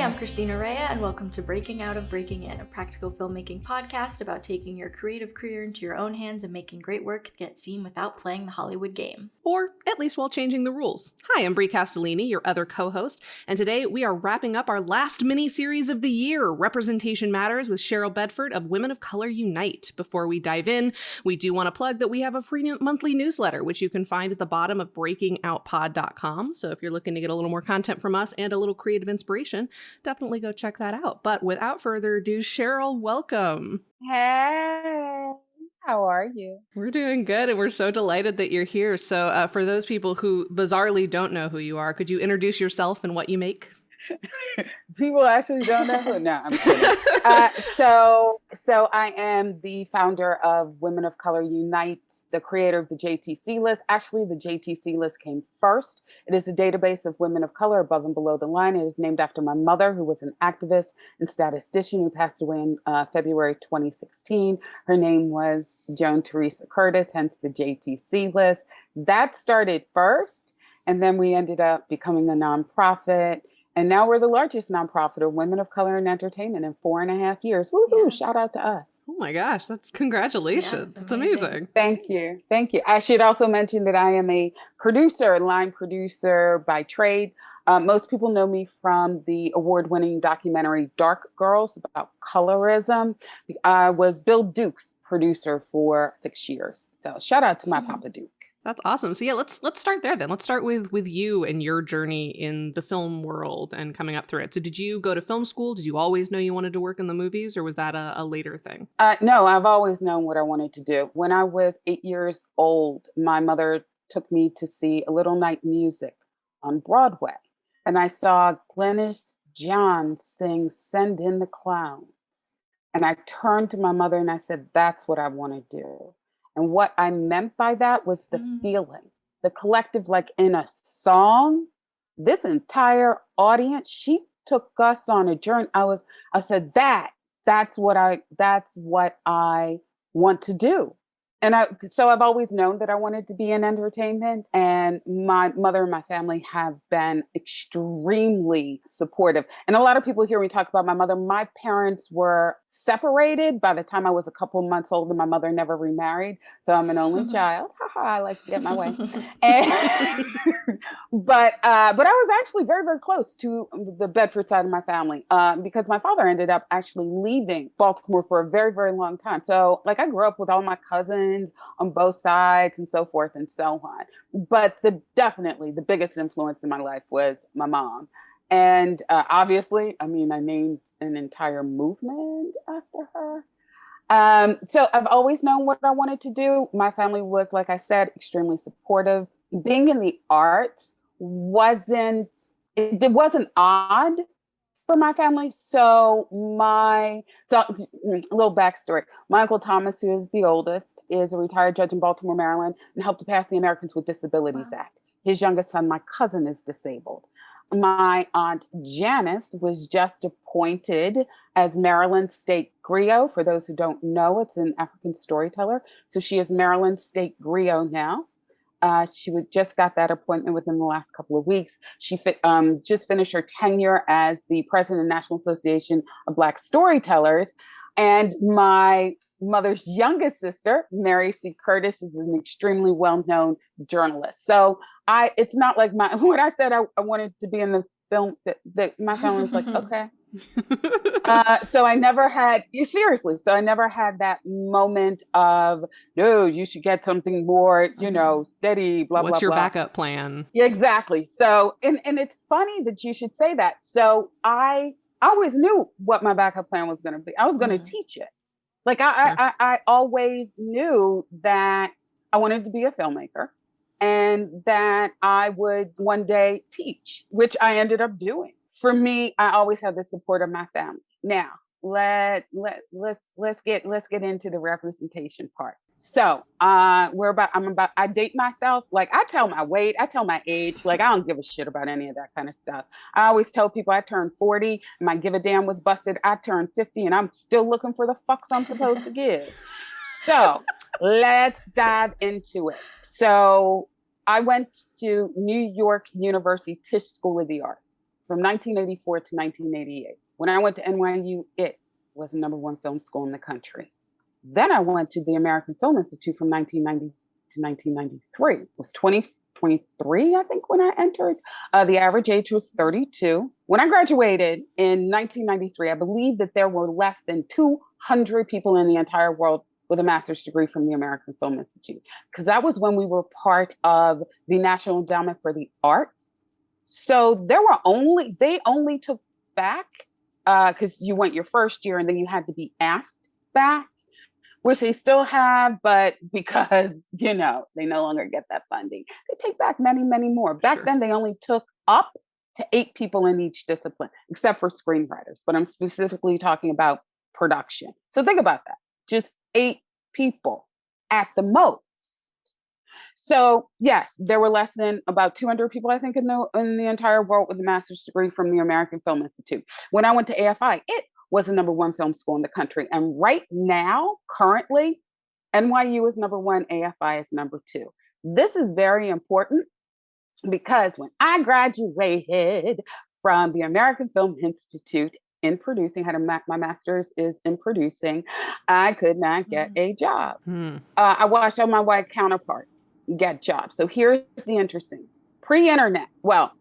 I'm Christina Rea, and welcome to Breaking Out of Breaking In, a practical filmmaking podcast about taking your creative career into your own hands and making great work get seen without playing the Hollywood game. Or at least while changing the rules. Hi, I'm Brie Castellini, your other co-host, and today we are wrapping up our last mini-series of the year, Representation Matters, with Cheryl Bedford of Women of Color Unite. Before we dive in, we do want to plug that we have a free monthly newsletter, which you can find at the bottom of breakingoutpod.com. So if you're looking to get a little more content from us and a little creative inspiration, definitely go check that out. But without further ado, Cheryl, welcome. Hey, how are you? We're doing good, and we're so delighted that you're here. So for those people who bizarrely don't know who you are, could you introduce yourself and what you make? People actually don't know who. No, I'm kidding. So I am the founder of Women of Color Unite, the creator of the JTC list. Actually, the JTC list came first. It is a database of women of color above and below the line. It is named after my mother, who was an activist and statistician who passed away in February 2016. Her name was Joan Teresa Curtis, hence the JTC list. That started first, and then we ended up becoming a nonprofit. And now we're the largest nonprofit of women of color in entertainment in 4.5 years. Woohoo! Yeah. Shout out to us. Oh my gosh, that's congratulations. Yeah, that's amazing. Thank you. Thank you. I should also mention that I am a producer, line producer by trade. Most people know me from the award-winning documentary Dark Girls about colorism. I was Bill Duke's producer for 6 years. So shout out to my Papa Duke. That's awesome. So yeah, let's start there then. Let's start with you and your journey in the film world and coming up through it. So did you go to film school? Did you always know you wanted to work in the movies, or was that a later thing? No, I've always known what I wanted to do. When I was 8 years old, my mother took me to see A Little Night Music on Broadway. And I saw Glynis John sing Send in the Clowns. And I turned to my mother and I said, that's what I want to do. And what I meant by that was the feeling, the collective, like in a song, this entire audience, she took us on a journey. I said, that's what I want to do. And so I've always known that I wanted to be in entertainment, and my mother and my family have been extremely supportive. And a lot of people hear me talk about my mother. My parents were separated by the time I was a couple of months old, and my mother never remarried. So I'm an only child. I like to get my way. But I was actually very, very close to the Bedford side of my family because my father ended up actually leaving Baltimore for a very, very long time. So like I grew up with all my cousins on both sides and so forth and so on. But definitely the biggest influence in my life was my mom. And obviously, I named an entire movement after her. So I've always known what I wanted to do. My family was, like I said, extremely supportive. Being in the arts wasn't odd for my family. So a little backstory. My Uncle Thomas, who is the oldest, is a retired judge in Baltimore, Maryland, and helped to pass the Americans with Disabilities Act. His youngest son, my cousin, is disabled. My Aunt Janice was just appointed as Maryland State Griot. For those who don't know, it's an African storyteller. So she is Maryland State Griot now. She just got that appointment within the last couple of weeks. She just finished her tenure as the president of the National Association of Black Storytellers. And my mother's youngest sister, Mary C. Curtis, is an extremely well-known journalist. So it's not like when I said I wanted to be in the film, that my family was like, okay. So I never had that moment of, no, you should get something more, steady, blah, blah, blah. What's your backup plan? Exactly. So, and it's funny that you should say that. So I always knew what my backup plan was going to be. I was going to teach it. Like I always knew that I wanted to be a filmmaker and that I would one day teach, which I ended up doing. For me, I always had the support of my family. Now, let's get into the representation part. So, I date myself. Like I tell my weight, I tell my age. Like I don't give a shit about any of that kind of stuff. I always tell people I turned 40 and my give a damn was busted. I turned 50 and I'm still looking for the fucks I'm supposed to give. So let's dive into it. So I went to New York University Tisch School of the Arts. from 1984 to 1988. When I went to NYU, it was the number one film school in the country. Then I went to the American Film Institute from 1990 to 1993. It was 23, I think, when I entered. The average age was 32. When I graduated in 1993, I believe that there were less than 200 people in the entire world with a master's degree from the American Film Institute, because that was when we were part of the National Endowment for the Arts. So they only took back, because you went your first year and then you had to be asked back, which they still have, but because, they no longer get that funding, they take back many, many more. Back then, they only took up to 8 people in each discipline, except for screenwriters. But I'm specifically talking about production. So think about that. Just 8 people at the most. So yes, there were less than about 200 people, I think, in the entire world with a master's degree from the American Film Institute. When I went to AFI, it was the number one film school in the country. And right now, currently, NYU is number 1, AFI is number 2. This is very important because when I graduated from the American Film Institute in producing, my master's is in producing, I could not get a job. I watched all my white counterparts get jobs. So here's the interesting, pre-internet, well,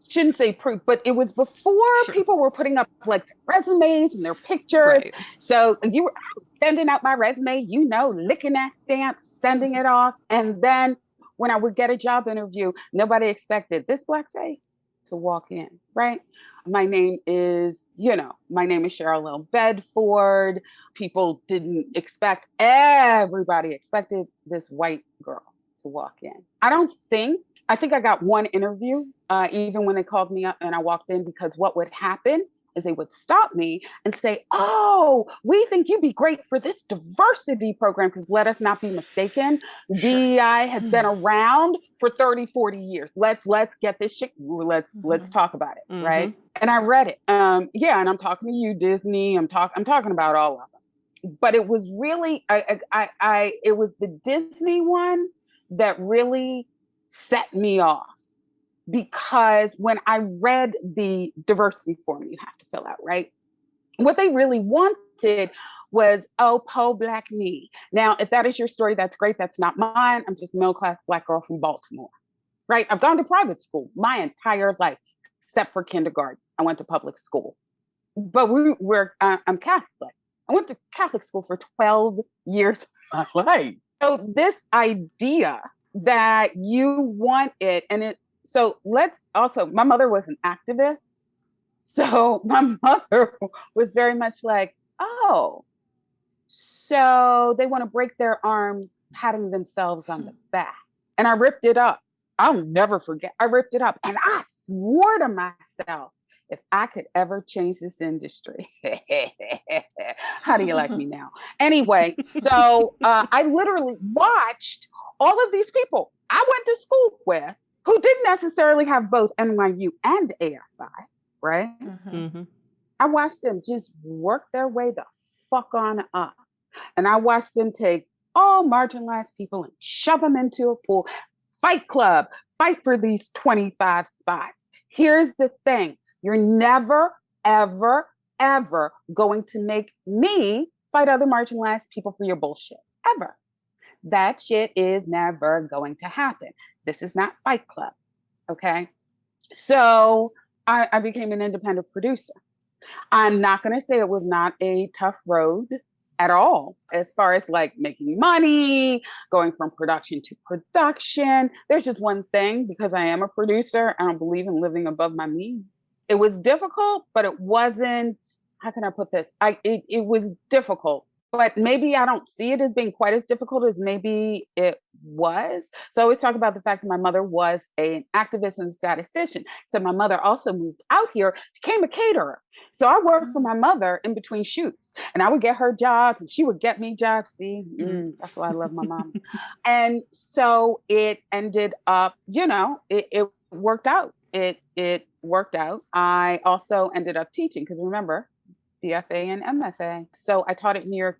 shouldn't say pre, but it was before people were putting up like resumes and their pictures. Right. So I was sending out my resume, licking that stamp, sending it off. And then when I would get a job interview, nobody expected this black face to walk in, right? My name is Cheryl Bedford. People didn't expect, everybody expected this white girl to walk in. I think I got one interview, even when they called me up and I walked in, because what would happen is they would stop me and say, "Oh, we think you'd be great for this diversity program," because let us not be mistaken, DEI has been around for 30, 40 years. Let's get this shit. Let's talk about it, right? And I read it. And I'm talking to you, Disney. I'm talking about all of them. But it was really, it was the Disney one that really set me off, because when I read the diversity form you have to fill out, right? What they really wanted was, po black me. Now, if that is your story, that's great. That's not mine. I'm just a middle-class black girl from Baltimore, right? I've gone to private school my entire life, except for kindergarten. I went to public school, but I'm Catholic. I went to Catholic school for 12 years of my life. So this idea that you want it, so my mother was an activist. So my mother was very much like, so they want to break their arm patting themselves on the back. And I ripped it up. I'll never forget. I ripped it up. And I swore to myself, if I could ever change this industry, how do you like me now? Anyway, so I literally watched all of these people I went to school with who didn't necessarily have both NYU and AFI, right? I watched them just work their way the fuck on up. And I watched them take all marginalized people and shove them into a pool. Fight club, fight for these 25 spots. Here's the thing. You're never, ever, ever going to make me fight other marginalized people for your bullshit. Ever. That shit is never going to happen. This is not Fight Club. Okay? So I became an independent producer. I'm not going to say it was not a tough road at all, as far as like making money, going from production to production. There's just one thing, because I am a producer, I don't believe in living above my means. It was difficult, but it wasn't, how can I put this? It was difficult, but maybe I don't see it as being quite as difficult as maybe it was. So I always talk about the fact that my mother was an activist and a statistician. So my mother also moved out here, became a caterer. So I worked for my mother in between shoots, and I would get her jobs and she would get me jobs. See, that's why I love my mom. And so it ended up, it worked out. It worked out. I also ended up teaching, because remember, BFA and MFA. So I taught at New York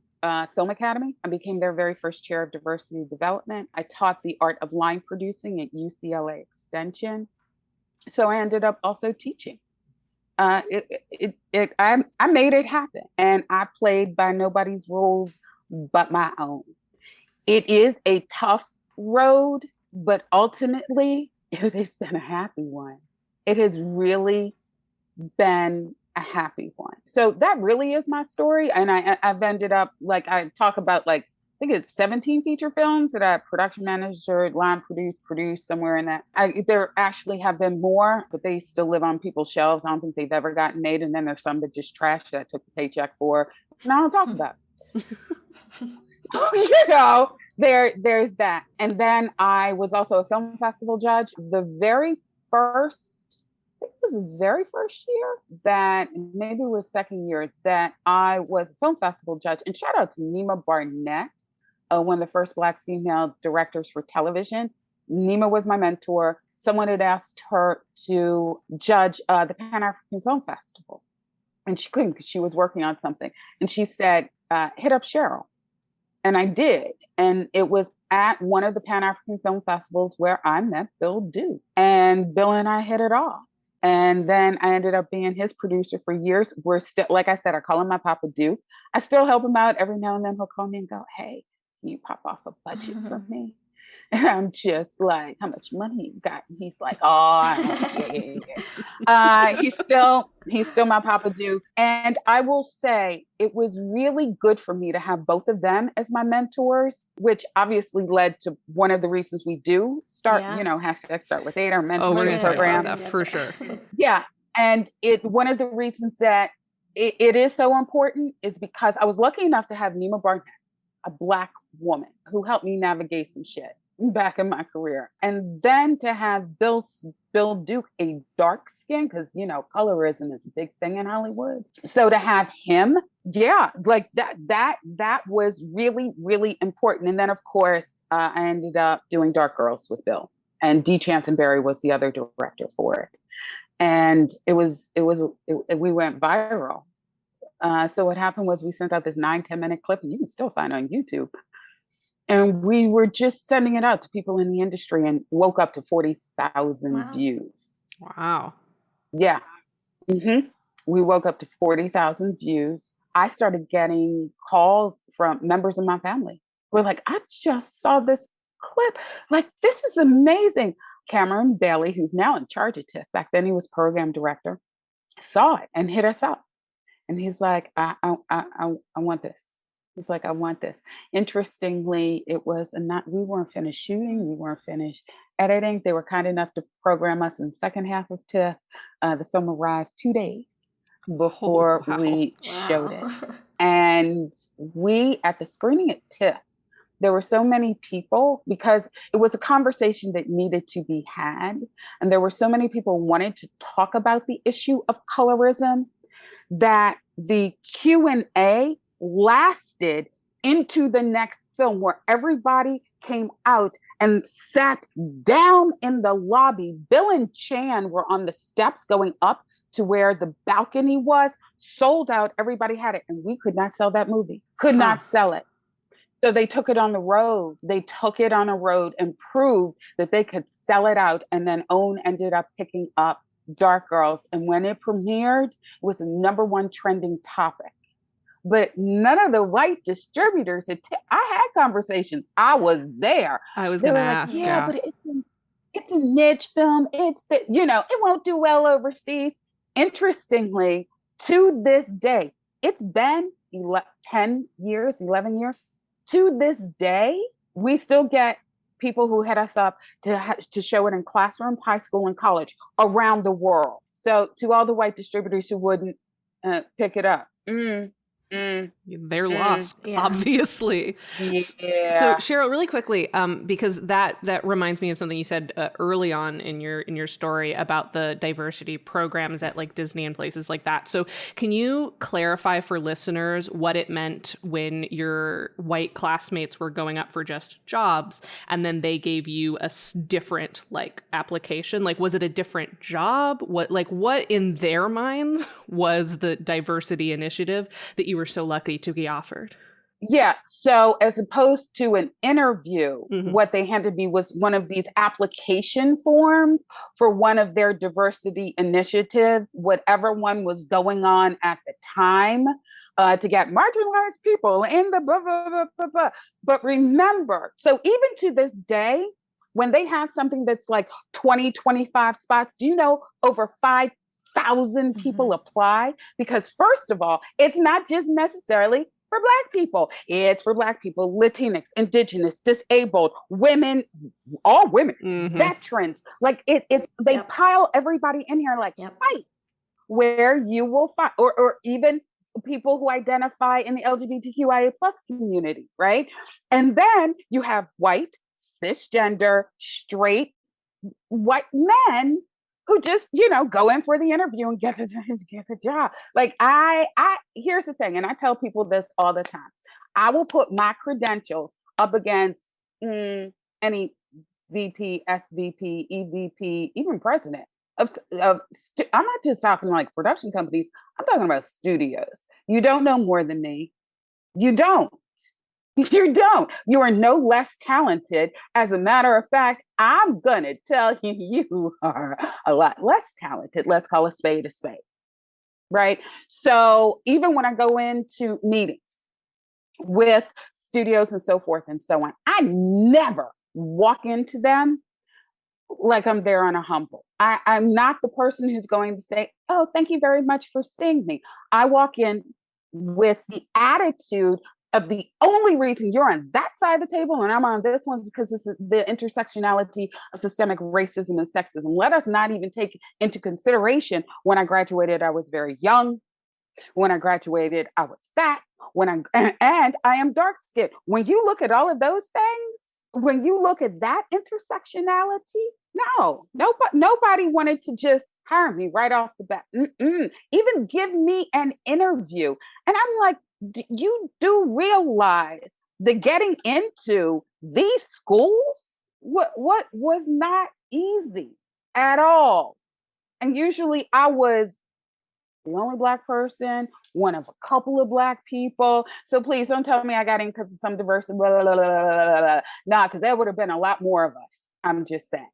Film Academy. I became their very first chair of diversity development. I taught the art of line producing at UCLA Extension. So I ended up also teaching. I made it happen, and I played by nobody's rules but my own. It is a tough road, but ultimately, it has been a happy one. It has really been a happy one. So that really is my story. And I've ended up, like, I talk about, like, I think it's 17 feature films that I production manager, line produced somewhere in that. There actually have been more, but they still live on people's shelves. I don't think they've ever gotten made. And then there's some that just trash that I took the paycheck for. And I don't talk about it. There's that. And then I was also a film festival judge. The very first, I think it was the very first year that, maybe it was second year, that I was a film festival judge. And shout out to Nima Barnett, one of the first Black female directors for television. Nima was my mentor. Someone had asked her to judge the Pan-African Film Festival. And she couldn't because she was working on something. And she said, hit up Cheryl. And I did. And it was at one of the Pan-African Film Festivals where I met Bill Duke. And Bill and I hit it off. And then I ended up being his producer for years. We're still, like I said, I call him my Papa Duke. I still help him out. Every now and then he'll call me and go, hey, can you pop off a budget for me? And I'm just like, how much money you got? And he's like, oh, he's still my Papa Duke. And I will say it was really good for me to have both of them as my mentors, which obviously led to one of the reasons we do start, hashtag start with 8, our mentoring program. That for sure. Yeah. And one of the reasons that it is so important is because I was lucky enough to have Nima Barnett, a Black woman who helped me navigate some shit back in my career. And then to have Bill Duke, a dark skin, because, colorism is a big thing in Hollywood. So to have him, like that was really, really important. And then, of course, I ended up doing Dark Girls with Bill. And Dee Chansonberry was the other director for it. And we went viral. So what happened was we sent out this 9-10 minute clip, and you can still find it on YouTube. And we were just sending it out to people in the industry and woke up to 40,000 views. Wow. Yeah. Mm-hmm. We woke up to 40,000 views. I started getting calls from members of my family. We're like, I just saw this clip. Like, this is amazing. Cameron Bailey, who's now in charge of TIFF, back then he was program director, saw it and hit us up. And he's like, I want this. He's like, I want this. Interestingly, we weren't finished shooting. We weren't finished editing. They were kind enough to program us in the second half of TIFF. The film arrived 2 days before we showed it. And at the screening at TIFF, there were so many people, because it was a conversation that needed to be had. And there were so many people who wanted to talk about the issue of colorism that the Q&A lasted into the next film, where everybody came out and sat down in the lobby. Bill and Chan were on the steps going up to where the balcony was, sold out. Everybody had it. And we could not sell that movie, could not sell it. So they took it on the road. They took it on a road and proved that they could sell it out. And then OWN ended up picking up Dark Girls. And when it premiered, it was the #1 trending topic. But none of the white distributors I had conversations. I was there. I was going to ask. But it's a niche film. it won't do well overseas. Interestingly, to this day, it's been 11 years. To this day, we still get people who hit us up to show it in classrooms, high school, and college around the world. So to all the white distributors who wouldn't pick it up, they're lost, obviously. Yeah. So Cheryl, really quickly, because that reminds me of something you said early on in your story about the diversity programs at like Disney and places like that. So can you clarify for listeners what it meant when your white classmates were going up for just jobs and then they gave you a different like application? Like, was it a different job? What in their minds was the diversity initiative that you were so lucky to be offered? Yeah. So as opposed to an interview, Mhm. what they handed me was one of these application forms for one of their diversity initiatives, whatever one was going on at the time, to get marginalized people in the blah, blah, blah, blah, blah. But remember, so even to this day, when they have something that's like 20, 25 spots, do you know over 5,000 people apply? Because first of all, it's not just necessarily for Black people. It's for Black people, Latinx, Indigenous, disabled, women, all women, veterans. Like it's they pile everybody in here like fight, where you will find, or even people who identify in the LGBTQIA plus community, right? And then you have white, cisgender, straight, white men who just, go in for the interview and get the job. Like I here's the thing, and I tell people this all the time. I will put my credentials up against any VP, SVP, EVP, even president I'm not just talking like production companies. I'm talking about studios. You don't know more than me. You don't. You don't. You are no less talented. As a matter of fact, I'm going to tell you, you are a lot less talented. Let's call a spade a spade. Right. So even when I go into meetings with studios and so forth and so on, I never walk into them like I'm there on a humble. I'm not the person who's going to say, oh, thank you very much for seeing me. I walk in with the attitude of the only reason you're on that side of the table and I'm on this one is because this is the intersectionality of systemic racism and sexism. Let us not even take into consideration when I graduated, I was very young. When I graduated, I was fat. And I am dark skinned. When you look at all of those things, when you look at that intersectionality, no, nobody wanted to just hire me right off the bat. Even give me an interview. And I'm like, you do realize that getting into these schools what was not easy at all. And usually I was the only Black person, one of a couple of Black people. So please don't tell me I got in because of some diversity. Blah, blah, blah, blah, blah, blah. Nah, because there would have been a lot more of us. I'm just saying.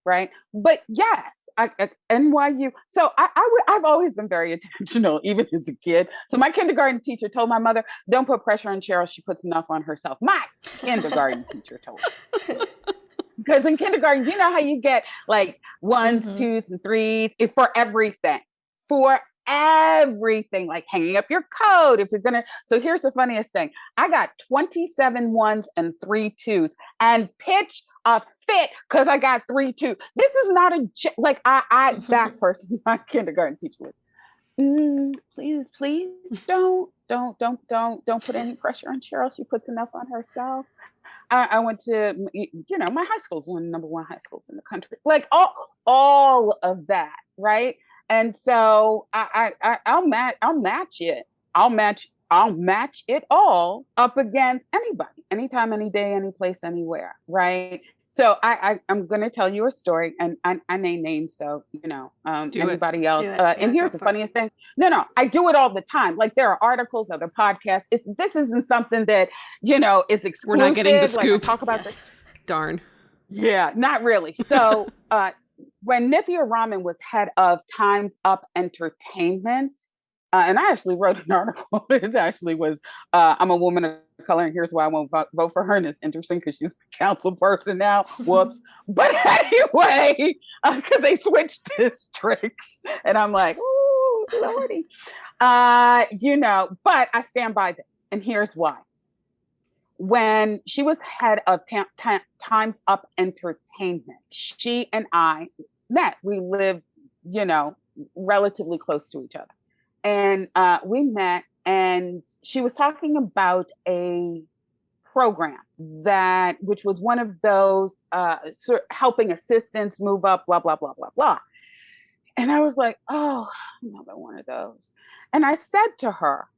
Right. But yes, NYU. So I've always been very intentional, even as a kid. So my kindergarten teacher told my mother, don't put pressure on Cheryl. She puts enough on herself. My kindergarten teacher told me. Because in kindergarten, you know how you get like ones, twos, and threes for everything. For everything, like hanging up your coat if you're gonna. So here's the funniest thing. I got 27 ones and 3 twos and pitch a fit because I got 3 2. This is not like I that person, my kindergarten teacher was, please don't put any pressure on Cheryl. She puts enough on herself. I went to, my high school is one of the number 1 high schools in the country. Like all of that, right? And so I'll match it. I'll match it all up against anybody, anytime, any day, any place, anywhere, right? So I'm going to tell you a story, and I name names, so anybody else. And here's the funniest thing: no, I do it all the time. Like there are articles, other podcasts. This isn't something that is exclusive. We're not getting the scoop. Like I talk about this. Darn. Yeah, not really. So when Nithya Raman was head of Time's Up Entertainment, and I actually wrote an article. It actually was, I'm a woman of color, and here's why I won't vote for her. And it's interesting because she's a council person now. Whoops. But anyway, because they switched districts, and I'm like, ooh, Lordy. But I stand by this, and here's why. When she was head of Time's Up Entertainment, she and I met. We lived, relatively close to each other. And we met, and she was talking about a program which was one of those sort of helping assistants move up, blah, blah, blah, blah, blah. And I was like, oh, another one of those. And I said to her,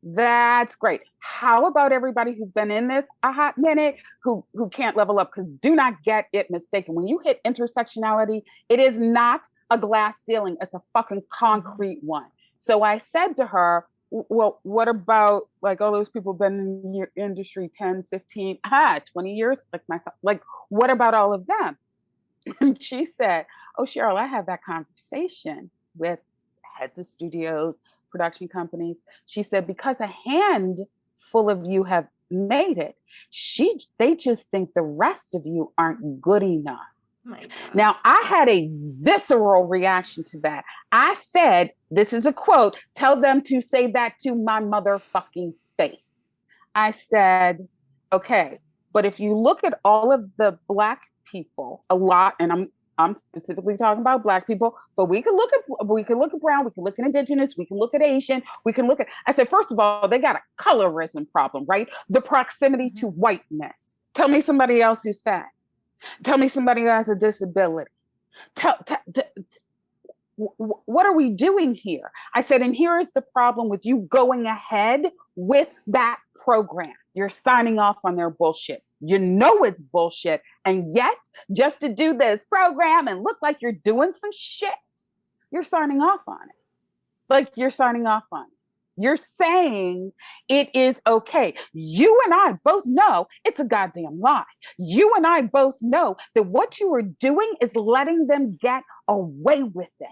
that's great. How about everybody who's been in this a hot minute who can't level up? Because do not get it mistaken. When you hit intersectionality, it is not a glass ceiling. It's a fucking concrete one. So I said to her, well, what about like all those people been in your industry 10, 15, 20 years, like myself? Like, what about all of them? And she said, oh, Cheryl, I had that conversation with heads of studios, production companies. She said, because a handful of you have made it, they just think the rest of you aren't good enough. My God. Now, I had a visceral reaction to that. I said, this is a quote, tell them to say that to my motherfucking face. I said, okay, but if you look at all of the Black people, a lot, and I'm specifically talking about Black people, but we can look at brown, we can look at indigenous, we can look at Asian, we can look at, I said, first of all, they got a colorism problem, right? The proximity to whiteness. Tell me somebody else who's fat. Tell me somebody who has a disability. What are we doing here? I said, and here is the problem with you going ahead with that program. You're signing off on their bullshit. You know it's bullshit. And yet, just to do this program and look like you're doing some shit, you're signing off on it. Like you're signing off on it. You're saying it is okay. You and I both know it's a goddamn lie. You and I both know that what you are doing is letting them get away with it,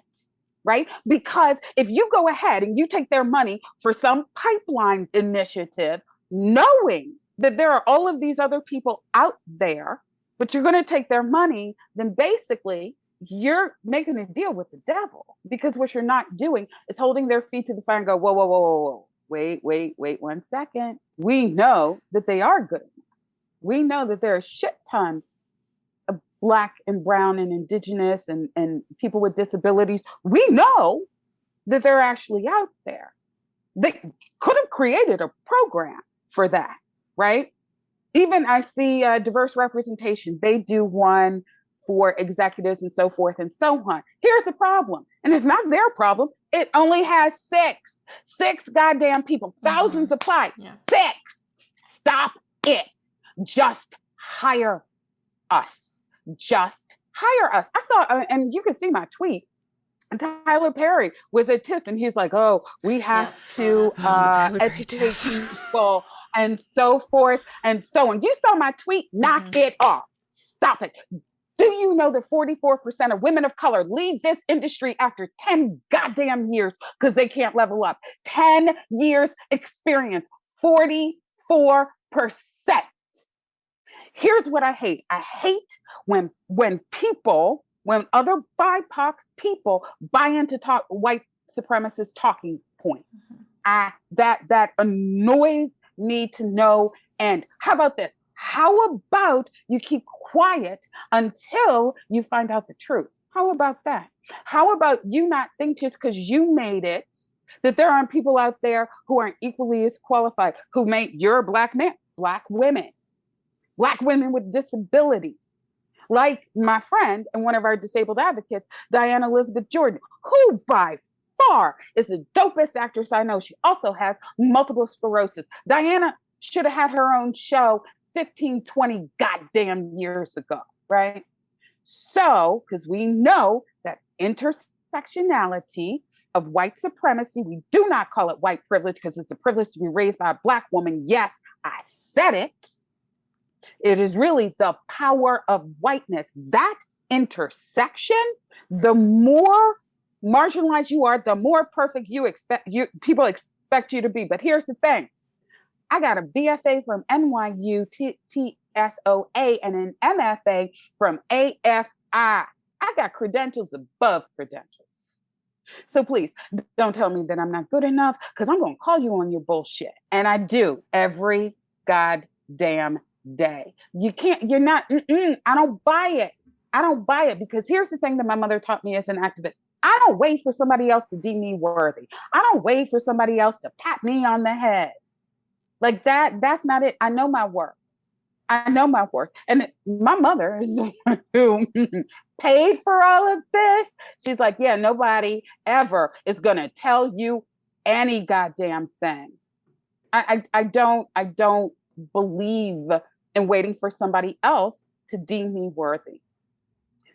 right? Because if you go ahead and you take their money for some pipeline initiative, knowing that there are all of these other people out there, but you're going to take their money, then basically you're making a deal with the devil, because what you're not doing is holding their feet to the fire and go, whoa, whoa, whoa, whoa, whoa. Wait 1 second. We know that they are good. We know that there are a shit ton of Black and brown and indigenous and people with disabilities. We know that they're actually out there. They could have created a program for that, right? Even I see diverse representation. They do one for executives and so forth and so on. Here's the problem. And it's not their problem. It only has six goddamn people. Thousands apply. Yeah. 6. Stop it. Just hire us. Just hire us. I saw, and you can see my tweet. Tyler Perry was at TIFF and he's like, oh, we have to educate people and so forth and so on. You saw my tweet, knock it off. Stop it. Do you know that 44% of women of color leave this industry after 10 goddamn years because they can't level up? 10 years experience, 44%. Here's what I hate. I hate when other BIPOC people buy into white supremacist talking points. That annoys me to no end. How about this? How about you keep quiet until you find out the truth? How about that? How about you not think just because you made it that there aren't people out there who aren't equally as qualified, you're a Black man, Black women with disabilities, like my friend and one of our disabled advocates, Diana Elizabeth Jordan, who by far is the dopest actress I know. She also has multiple sclerosis. Diana should have had her own show 15, 20 goddamn years ago, right? So, because we know that intersectionality of white supremacy, we do not call it white privilege because it's a privilege to be raised by a Black woman. Yes, I said it. It is really the power of whiteness. That intersection, the more marginalized you are, the more perfect people expect you to be. But here's the thing. I got a BFA from NYU TSOA and an MFA from AFI. I got credentials above credentials. So please don't tell me that I'm not good enough, because I'm going to call you on your bullshit. And I do every goddamn day. You're not, I don't buy it. I don't buy it, because here's the thing that my mother taught me as an activist. I don't wait for somebody else to deem me worthy. I don't wait for somebody else to pat me on the head. Like that's not it. I know my worth. And my mother is the one who paid for all of this. She's like, yeah, nobody ever is going to tell you any goddamn thing. I don't believe in waiting for somebody else to deem me worthy.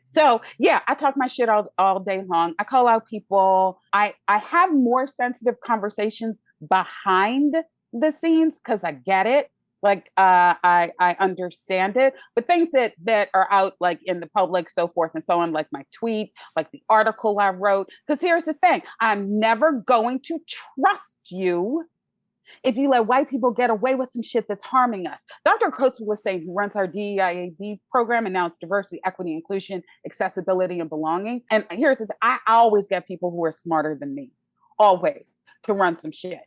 So yeah, I talk my shit all day long. I call out people. I have more sensitive conversations behind the scenes because I get it. Like I understand it, but things that are out like in the public, so forth and so on, like my tweet, like the article I wrote. Because here's the thing: I'm never going to trust you if you let white people get away with some shit that's harming us. Dr. Coates was saying, who runs our DEIAB program, announced diversity, equity, inclusion, accessibility, and belonging. And here's the thing: I always get people who are smarter than me, always, to run some shit.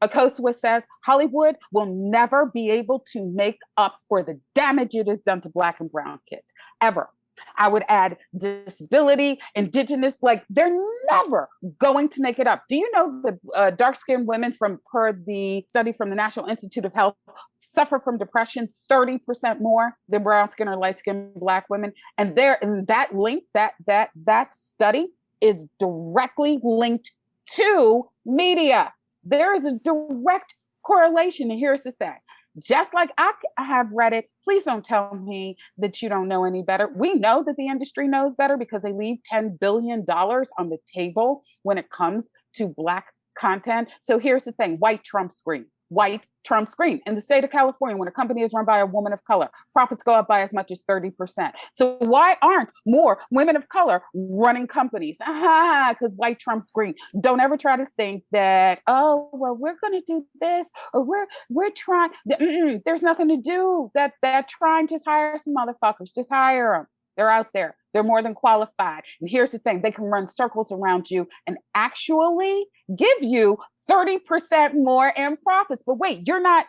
Akosua says Hollywood will never be able to make up for the damage it has done to Black and brown kids, ever. I would add disability, indigenous, like they're never going to make it up. Do you know the dark-skinned women from per the study from the National Institute of Health suffer from depression 30% more than brown-skinned or light-skinned Black women? And there, and that link, that study is directly linked to media. There is a direct correlation. And here's the thing: just like I have read it, please don't tell me that you don't know any better. We know that the industry knows better because they leave $10 billion on the table when it comes to Black content. So here's the thing: white Trump screen. White Trump screen. In the state of California, when a company is run by a woman of color, profits go up by as much as 30%. So why aren't more women of color running companies? Because white Trump screen. Don't ever try to think that, oh, well, we're going to do this, or we're trying. There's nothing to do. That trying, just hire some motherfuckers. Just hire them. They're out there. They're more than qualified. And here's the thing: they can run circles around you and actually give you 30% more in profits. But wait, you're not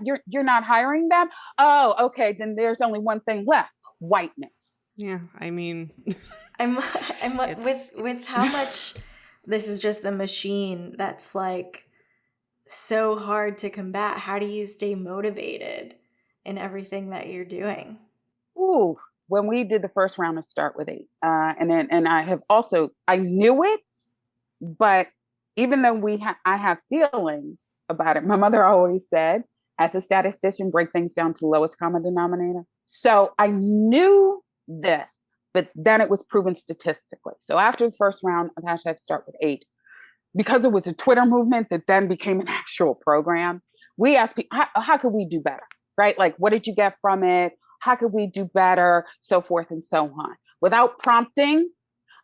hiring them? Oh, okay. Then there's only one thing left: whiteness. Yeah, I mean, I'm with how much this is just a machine that's like so hard to combat. How do you stay motivated in everything that you're doing? Ooh. When we did the first round of Start With 8, and I knew it, but even though I have feelings about it, my mother always said, as a statistician, break things down to the lowest common denominator. So I knew this, but then it was proven statistically. So after the first round of hashtag Start With 8, because it was a Twitter movement that then became an actual program, we asked people, how could we do better, right? Like, what did you get from it? How could we do better? So forth and so on. Without prompting,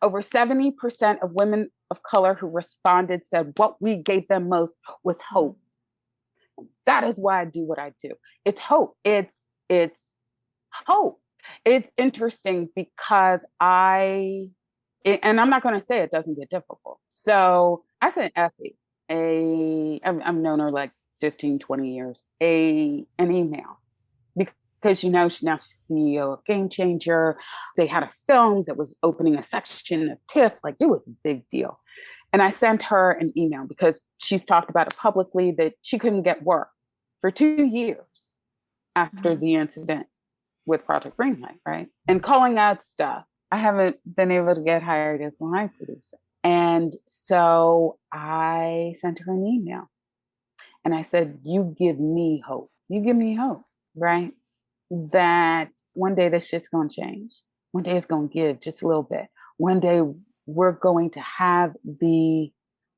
over 70% of women of color who responded said what we gave them most was hope. That is why I do what I do. It's hope. It's hope. It's interesting because and I'm not going to say it doesn't get difficult. So I sent Effie I've known her like 15, 20 years, an email. Because, she's CEO of Game Changer. They had a film that was opening a section of TIFF. Like, it was a big deal. And I sent her an email because she's talked about it publicly that she couldn't get work for 2 years after the incident with Project Greenlight, right? And calling out stuff. I haven't been able to get hired as a line producer. And so I sent her an email. And I said, you give me hope. You give me hope, right? That one day this shit's going to change. One day it's going to give just a little bit. One day we're going to have the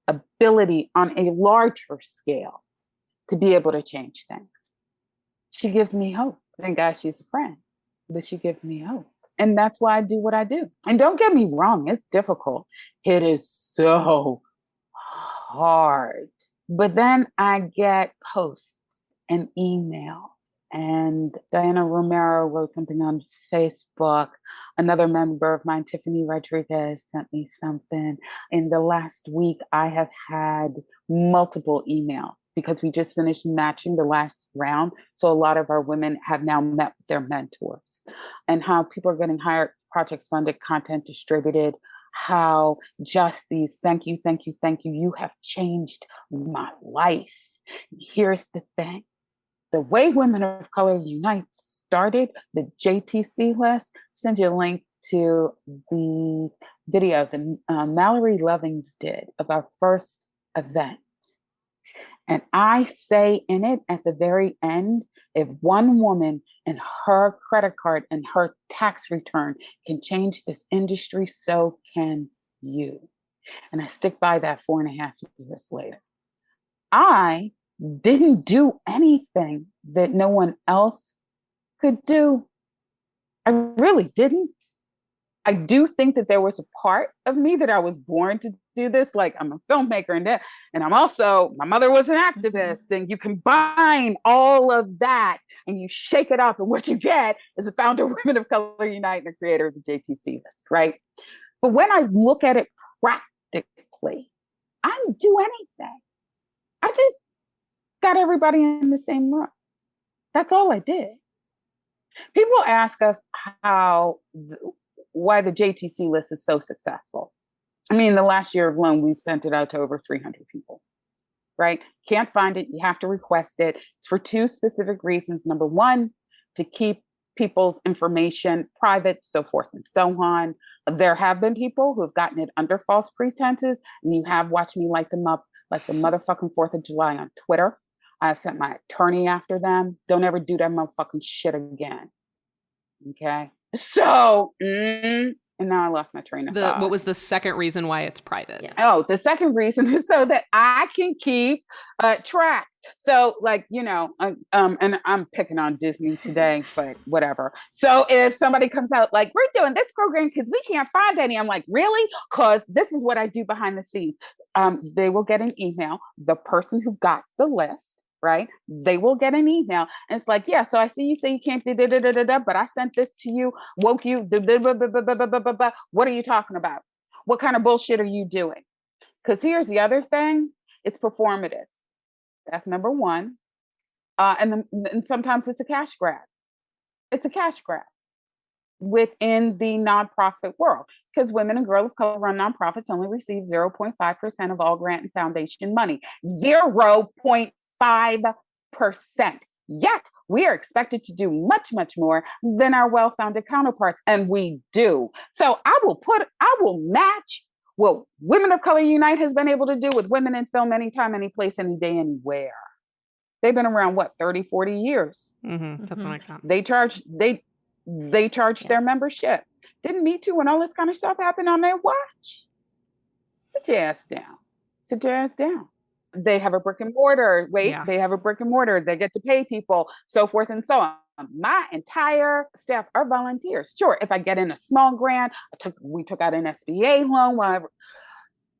ability on a larger scale to be able to change things. She gives me hope. Thank God she's a friend, but she gives me hope. And that's why I do what I do. And don't get me wrong, it's difficult. It is so hard. But then I get posts and emails. And Diana Romero wrote something on Facebook. Another member of mine, Tiffany Rodriguez, sent me something. In the last week, I have had multiple emails because we just finished matching the last round. So a lot of our women have now met with their mentors, and how people are getting hired, projects funded, content distributed, how just these thank you, you have changed my life. Here's the thing. The way Women of Color Unite started, the JTC list, send you a link to the video that Mallory Lovings did of our first event. And I say in it at the very end, if one woman and her credit card and her tax return can change this industry, so can you. And I stick by that 4.5 years later. I didn't do anything that no one else could do. I really didn't. I do think that there was a part of me that I was born to do this. Like, I'm a filmmaker and I'm also, my mother was an activist, and you combine all of that and you shake it up, and what you get is the founder of Women of Color Unite and the creator of the JTC list, right? But when I look at it practically, I didn't do anything. I just got everybody in the same room. That's all I did. People ask us why the JTC list is so successful. I mean, the last year alone, we sent it out to over 300 people, right? Can't find it. You have to request it. It's for two specific reasons. Number one, to keep people's information private, so forth and so on. There have been people who have gotten it under false pretenses, and you have watched me light them up like the motherfucking 4th of July on Twitter. I sent my attorney after them. Don't ever do that motherfucking shit again. Okay? So, and now I lost my train of thought. What was the second reason why it's private? Yeah. Oh, the second reason is so that I can keep track. So, like, and I'm picking on Disney today, but whatever. So if somebody comes out like, we're doing this program because we can't find any, I'm like, really? Because this is what I do behind the scenes. They will get an email. The person who got the list, right? They will get an email. And it's like, yeah, so I see you say you can't do but I sent this to you, woke you, what are you talking about? What kind of bullshit are you doing? Because here's the other thing, it's performative. That's number one. And sometimes it's a cash grab. It's a cash grab within the nonprofit world, because women and girls of color run nonprofits only receive 0.5% of all grant and foundation money. 0.5%. Yet we are expected to do much, much more than our well-founded counterparts, and we do. So I will match what Women of Color Unite has been able to do with women in film anytime, any place, any day, anywhere. They've been around, 30, 40 years. Something like that. They charged their membership. Didn't Me Too and all this kind of stuff happen on their watch. Sit your ass down. Sit your ass down. They have a brick and mortar. They have a brick and mortar. They get to pay people, so forth and so on. My entire staff are volunteers. Sure, if I get in a small grant, we took out an SBA loan.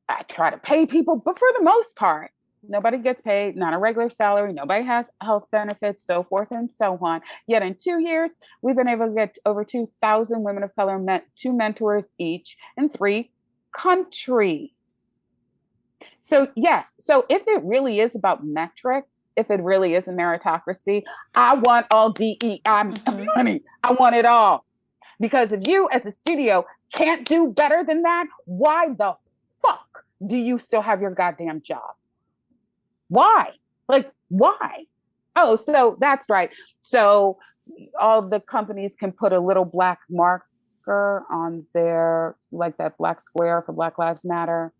I try to pay people, but for the most part, nobody gets paid, not a regular salary. Nobody has health benefits, so forth and so on. Yet in 2 years, we've been able to get over 2,000 women of color, 2 mentors each in 3 countries. So yes, so if it really is about metrics, if it really is a meritocracy, I want all DEI money. I want it all. Because if you as a studio can't do better than that, why the fuck do you still have your goddamn job? Why? Like, why? Oh, so that's right. So all the companies can put a little black marker on their, like that black square for Black Lives Matter,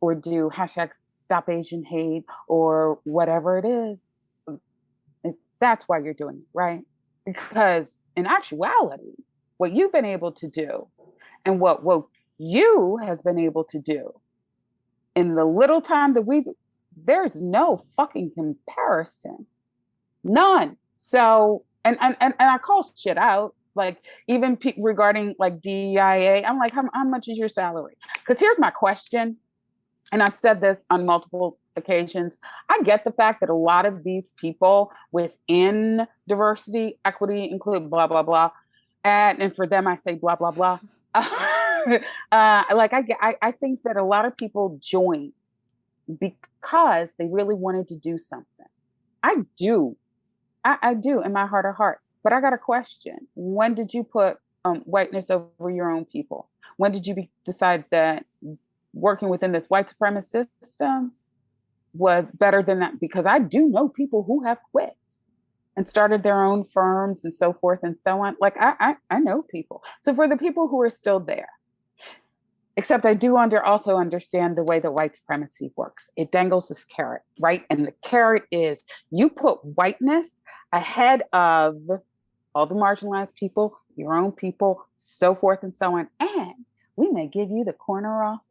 or do #StopAsianHate or whatever it is. That's why you're doing it, right? Because in actuality, what you've been able to do and what you has been able to do in the little time that there's no fucking comparison. None. So, and I call shit out, like even regarding like DEIA, I'm like, how much is your salary? Because here's my question. And I've said this on multiple occasions. I get the fact that a lot of these people within diversity, equity, include blah, blah, blah. And for them, I say blah, blah, blah. I think that a lot of people join because they really wanted to do something. I do in my heart of hearts. But I got a question. When did you put whiteness over your own people? When did you decide that working within this white supremacist system was better than that? Because I do know people who have quit and started their own firms and so forth and so on. Like I know people. So for the people who are still there, except I do also understand the way that white supremacy works. It dangles this carrot, right? And the carrot is you put whiteness ahead of all the marginalized people, your own people, so forth and so on. And we may give you the corner office.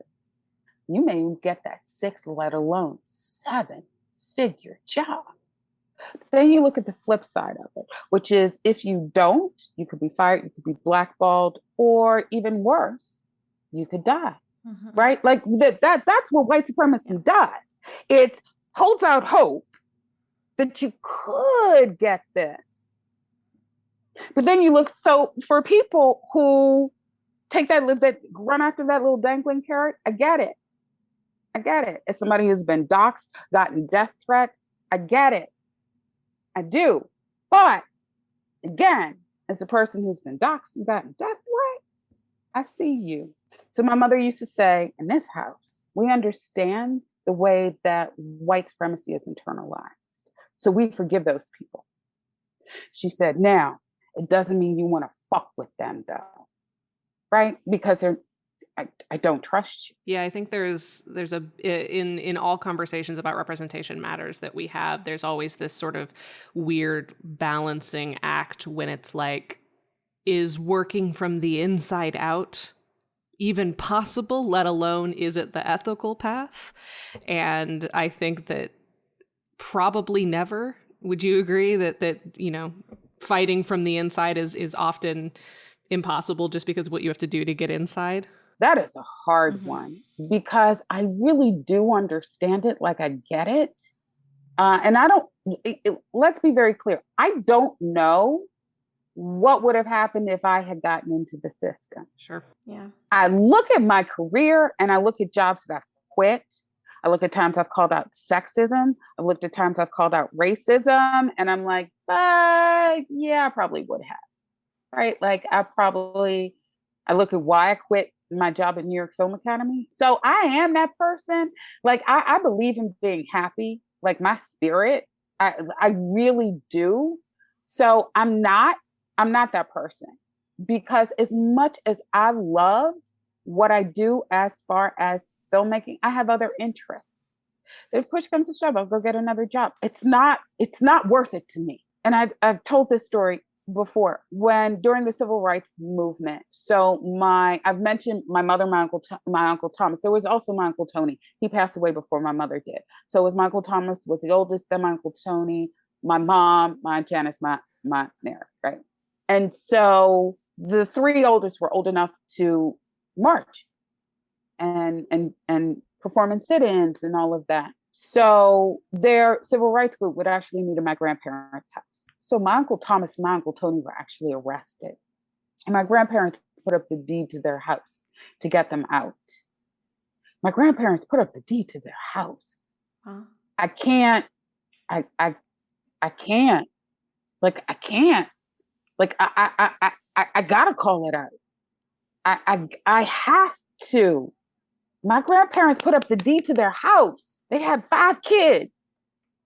You may get that 6, let alone 7 figure job. Then you look at the flip side of it, which is if you don't, you could be fired, you could be blackballed, or even worse, you could die. Mm-hmm. Right? Like that's what white supremacy does. It holds out hope that you could get this. But then you look, so for people who take that run after that little dangling carrot, I get it. As somebody who's been doxxed, gotten death threats, I get it. I do. But again, as a person who's been doxxed and gotten death threats, I see you. So my mother used to say, in this house, we understand the way that white supremacy is internalized. So we forgive those people. She said, now, it doesn't mean you want to fuck with them though. Right? Because I don't trust you. Yeah, I think there's in all conversations about representation matters that we have, there's always this sort of weird balancing act when it's like, is working from the inside out even possible, let alone is it the ethical path? And I think that probably never. Would you agree that fighting from the inside is often impossible just because of what you have to do to get inside? That is a hard one because I really do understand it. Like I get it. And I don't, let's be very clear. I don't know what would have happened if I had gotten into the system. Sure. Yeah. I look at my career and I look at jobs that I've quit. I look at times I've called out sexism. I've looked at times I've called out racism. And I'm like, yeah, I probably would have. Right? Like I look at why I quit my job at New York Film Academy. So I am that person. Like I believe in being happy, like my spirit. I really do. So I'm not that person, because as much as I love what I do as far as filmmaking, I have other interests. If push comes to shove, I'll go get another job. It's not worth it to me. And I've told this story before, during the civil rights movement. So I've mentioned my mother, my uncle Thomas. There was also my Uncle Tony. He passed away before my mother did. So it was my Uncle Thomas was the oldest, then my Uncle Tony, my mom, my Aunt Janice, my Mary, right? And so the three oldest were old enough to march and perform in sit-ins and all of that. So their civil rights group would actually meet at my grandparents' house. So my Uncle Thomas and my Uncle Tony were actually arrested. And my grandparents put up the deed to their house to get them out. My grandparents put up the deed to their house. Huh? I can't. Like, I can't. Like, I gotta call it out. I have to. My grandparents put up the deed to their house. They had 5 kids.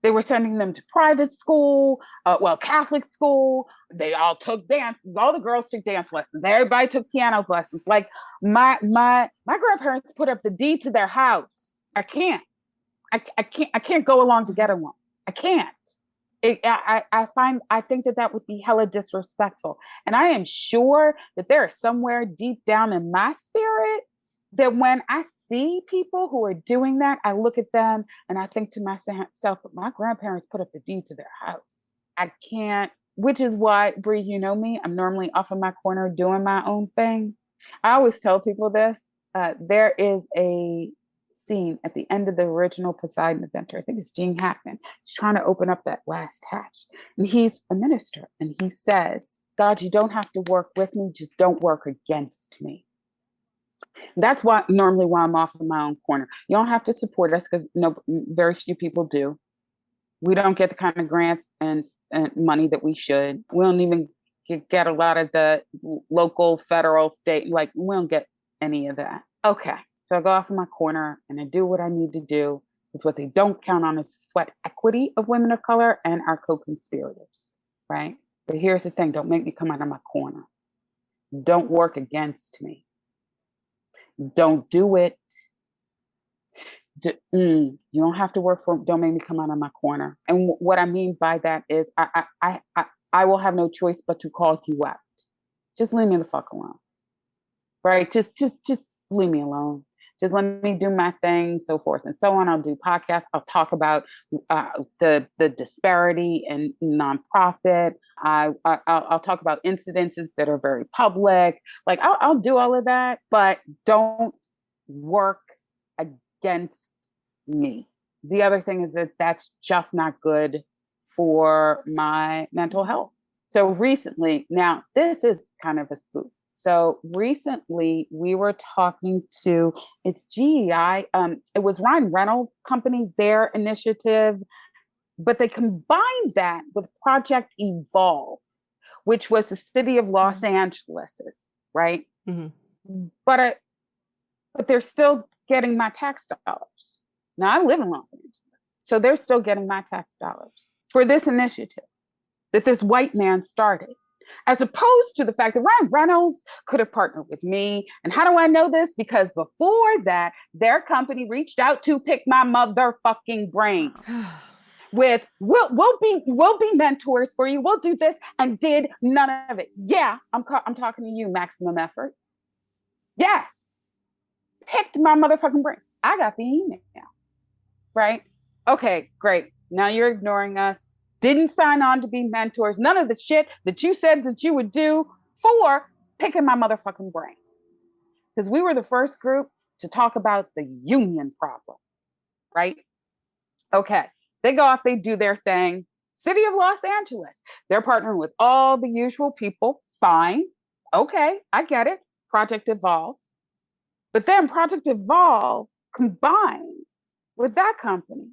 They were sending them to private school, Catholic school. They all took dance. All the girls took dance lessons. Everybody took piano lessons. Like my grandparents put up the deed to their house. I can't go along to get along. I can't. I think that would be hella disrespectful. And I am sure that there is somewhere deep down in my spirit that when I see people who are doing that, I look at them and I think to myself, but my grandparents put up the deed to their house. I can't, which is why, Bree, you know me, I'm normally off in my corner doing my own thing. I always tell people this. There is a scene at the end of the original Poseidon Adventure. I think it's Gene Hackman. He's trying to open up that last hatch. And he's a minister. And he says, God, you don't have to work with me. Just don't work against me. That's normally why I'm off in my own corner. You don't have to support us because very few people do. We don't get the kind of grants and money that we should. We don't even get a lot of the local, federal, state. Like we don't get any of that. Okay. So I go off in my corner and I do what I need to do. Because what they don't count on is sweat equity of women of color and our co-conspirators, right? But here's the thing. Don't make me come out of my corner. Don't work against me. Don't do it. You don't have to work for. Don't make me come out of my corner. And what I mean by that is, I will have no choice but to call you out. Just leave me the fuck alone, right? Just leave me alone. Just let me do my thing, so forth and so on. I'll do podcasts. I'll talk about the disparity in nonprofit. I'll talk about incidences that are very public. Like I'll do all of that, but don't work against me. The other thing is that that's just not good for my mental health. So recently, now this is kind of a spook. So recently we were talking to, it's GEI, it was Ryan Reynolds' company, their initiative, but they combined that with Project Evolve, which was the city of Los Angeles's, right? Mm-hmm. But they're still getting my tax dollars. Now I live in Los Angeles, so they're still getting my tax dollars for this initiative that this white man started, as opposed to the fact that Ryan Reynolds could have partnered with me. And how do I know this? Because before that, their company reached out to pick my motherfucking brain with we'll be mentors for you. We'll do this, and did none of it. Yeah, I'm talking to you, Maximum Effort. Yes, picked my motherfucking brain. I got the emails, right? Okay, great. Now you're ignoring us. Didn't sign on to be mentors. None of the shit that you said that you would do for picking my motherfucking brain. Because we were the first group to talk about the union problem, right? Okay, they go off, they do their thing. City of Los Angeles, they're partnering with all the usual people. Fine. Okay, I get it. Project Evolve. But then Project Evolve combines with that company.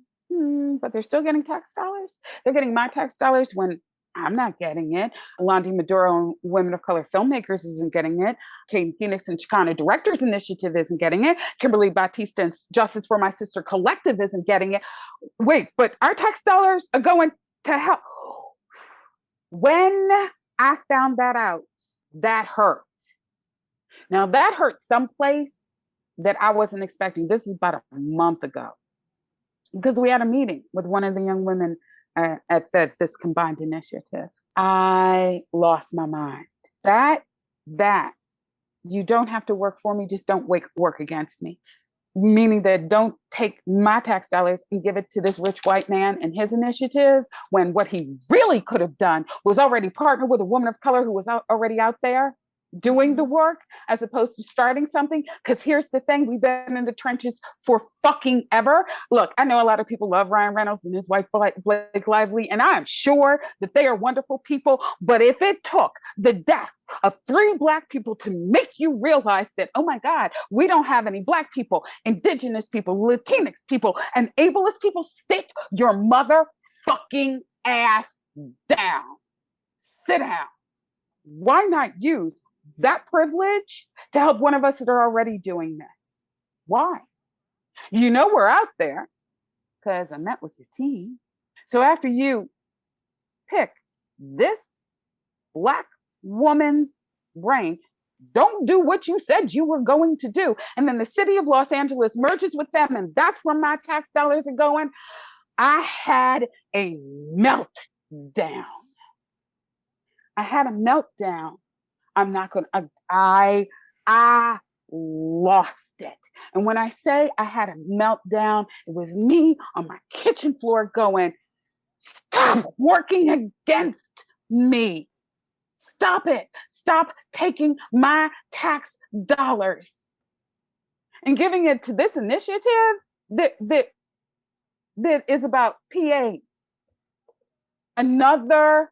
But they're still getting tax dollars. They're getting my tax dollars when I'm not getting it. Alandi Maduro and Women of Color Filmmakers isn't getting it. Caden Phoenix and Chicana Directors Initiative isn't getting it. Kimberly Batista and Justice for My Sister Collective isn't getting it. Wait, but our tax dollars are going to help. When I found that out, that hurt. Now that hurt someplace that I wasn't expecting. This is about a month ago, because we had a meeting with one of the young women at this combined initiative. I lost my mind. That you don't have to work for me, just don't work against me. Meaning that don't take my tax dollars and give it to this rich white man and his initiative, when what he really could have done was already partner with a woman of color who was already out there doing the work, as opposed to starting something. Because here's the thing, we've been in the trenches for fucking ever. Look, I know a lot of people love Ryan Reynolds and his wife Blake Lively, and I'm sure that they are wonderful people. But if it took the deaths of 3 Black people to make you realize that, oh my God, we don't have any Black people, Indigenous people, Latinx people, and ableist people, sit your motherfucking ass down. Sit down. Why not use that privilege to help one of us that are already doing this? Why? You know we're out there because I met with your team. So after you pick this Black woman's brain, don't do what you said you were going to do, and then the city of Los Angeles merges with them, and that's where my tax dollars are going. I had a meltdown. I'm not going to, I lost it. And when I say I had a meltdown, it was me on my kitchen floor going, stop working against me. Stop it. Stop taking my tax dollars and giving it to this initiative that is about PAs. Another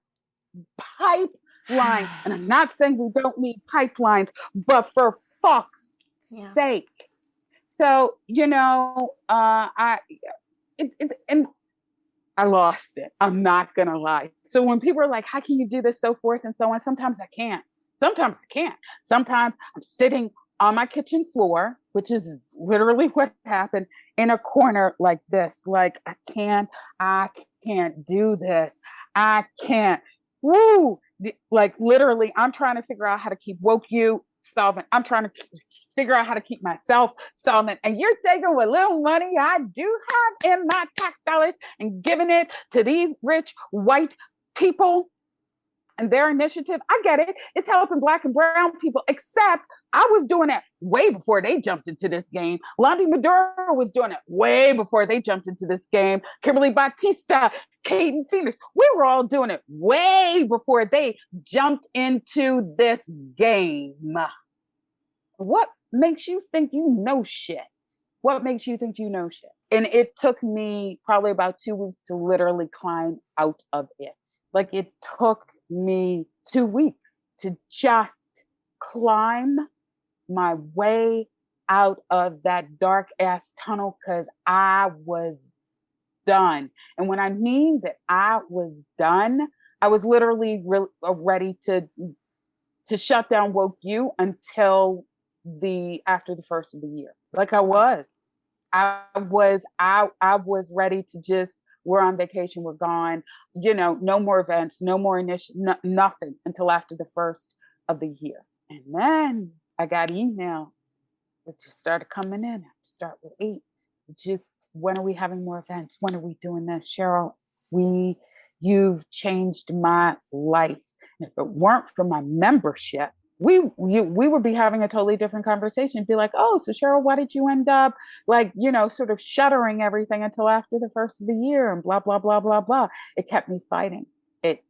pipeline. And I'm not saying we don't need pipelines, but for fuck's sake. So, I lost it. I'm not going to lie. So when people are like, how can you do this, so forth and so on? Sometimes I can't. Sometimes I'm sitting on my kitchen floor, which is literally what happened, in a corner like this. Like, I can't do this. I can't. Woo! Like, literally, I'm trying to figure out how to keep woke you solvent. I'm trying to figure out how to keep myself solvent. And you're taking what little money I do have in my tax dollars and giving it to these rich white people and their initiative, I get it. It's helping Black and brown people, except I was doing it way before they jumped into this game. Lonnie Maduro was doing it way before they jumped into this game. Kimberly Batista, Caden Phoenix, we were all doing it way before they jumped into this game. What makes you think you know shit? What makes you think you know shit? And it took me probably about 2 weeks to literally climb out of it. Like, it took me 2 weeks to just climb my way out of that dark ass tunnel, because I was done. And when I mean that I was done, I was literally ready to shut down Woke You until after the first of the year. Like, I was ready to just, we're on vacation, we're gone, no more events, no more nothing until after the first of the year. And then I got emails that just started coming in. I start with 8. Just, when are we having more events? When are we doing this? Cheryl, you've changed my life. And if it weren't for my membership, we would be having a totally different conversation. Be like, oh, so Cheryl, why did you end up sort of shuttering everything until after the first of the year and blah, blah, blah, blah, blah. It kept me fighting. It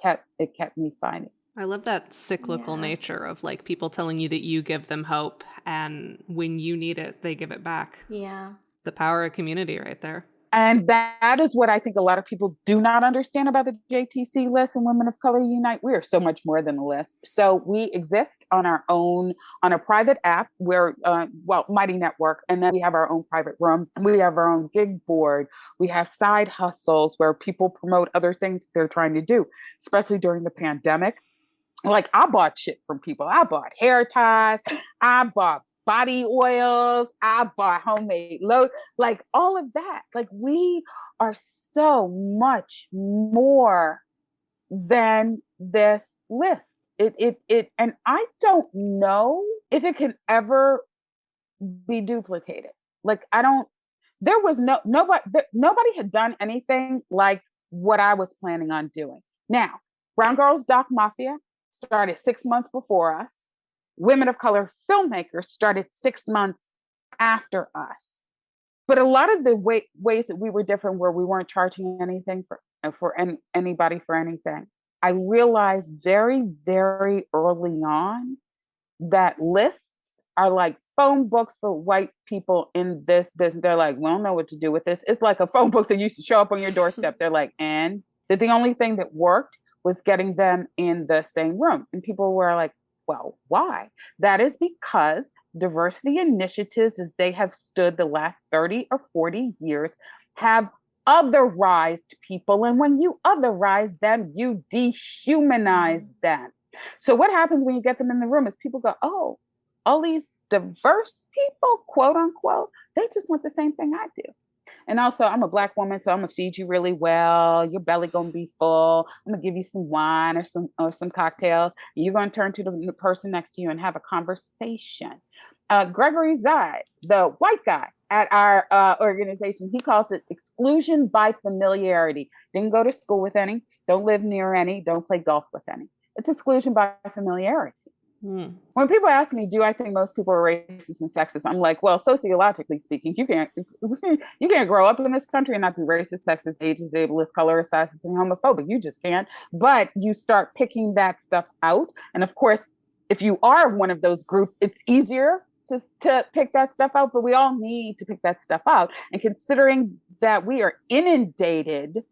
kept me fighting. I love that cyclical nature of like people telling you that you give them hope, and when you need it, they give it back. Yeah. The power of community right there. And that is what I think a lot of people do not understand about the JTC list and Women of Color Unite. We are so much more than a list. So we exist on our own, on a private app where, Mighty Network. And then we have our own private room. We have our own gig board. We have side hustles where people promote other things they're trying to do, especially during the pandemic. Like, I bought shit from people. I bought hair ties. I bought body oils. I bought homemade load, like all of that. Like, we are so much more than this list. And I don't know if it can ever be duplicated. Like, nobody had done anything like what I was planning on doing. Now, Brown Girls Doc Mafia started 6 months before us. Women of Color Filmmakers started 6 months after us. But a lot of the ways that we were different, where we weren't charging anything for anybody for anything. I realized very, very early on that lists are like phone books for white people in this business. They're like, we don't know what to do with this. It's like a phone book that used to show up on your doorstep. They're like, and that the only thing that worked was getting them in the same room. And people were like, well, why? That is because diversity initiatives, as they have stood the last 30 or 40 years, have otherized people. And when you otherize them, you dehumanize them. So what happens when you get them in the room is people go, oh, all these diverse people, quote unquote, they just want the same thing I do. And also, I'm a Black woman, so I'm gonna feed you really well. Your belly gonna be full. I'm gonna give you some wine or some cocktails. And you're gonna turn to the person next to you and have a conversation. Gregory Zide, the white guy at our organization, he calls it exclusion by familiarity. Didn't go to school with any, don't live near any, don't play golf with any. It's exclusion by familiarity. When people ask me, do I think most people are racist and sexist? I'm like, well, sociologically speaking, you can't grow up in this country and not be racist, sexist, ageist, ableist, colorist, sexist, and homophobic. You just can't. But you start picking that stuff out. And of course, if you are one of those groups, it's easier to pick that stuff out. But we all need to pick that stuff out. And considering that we are inundated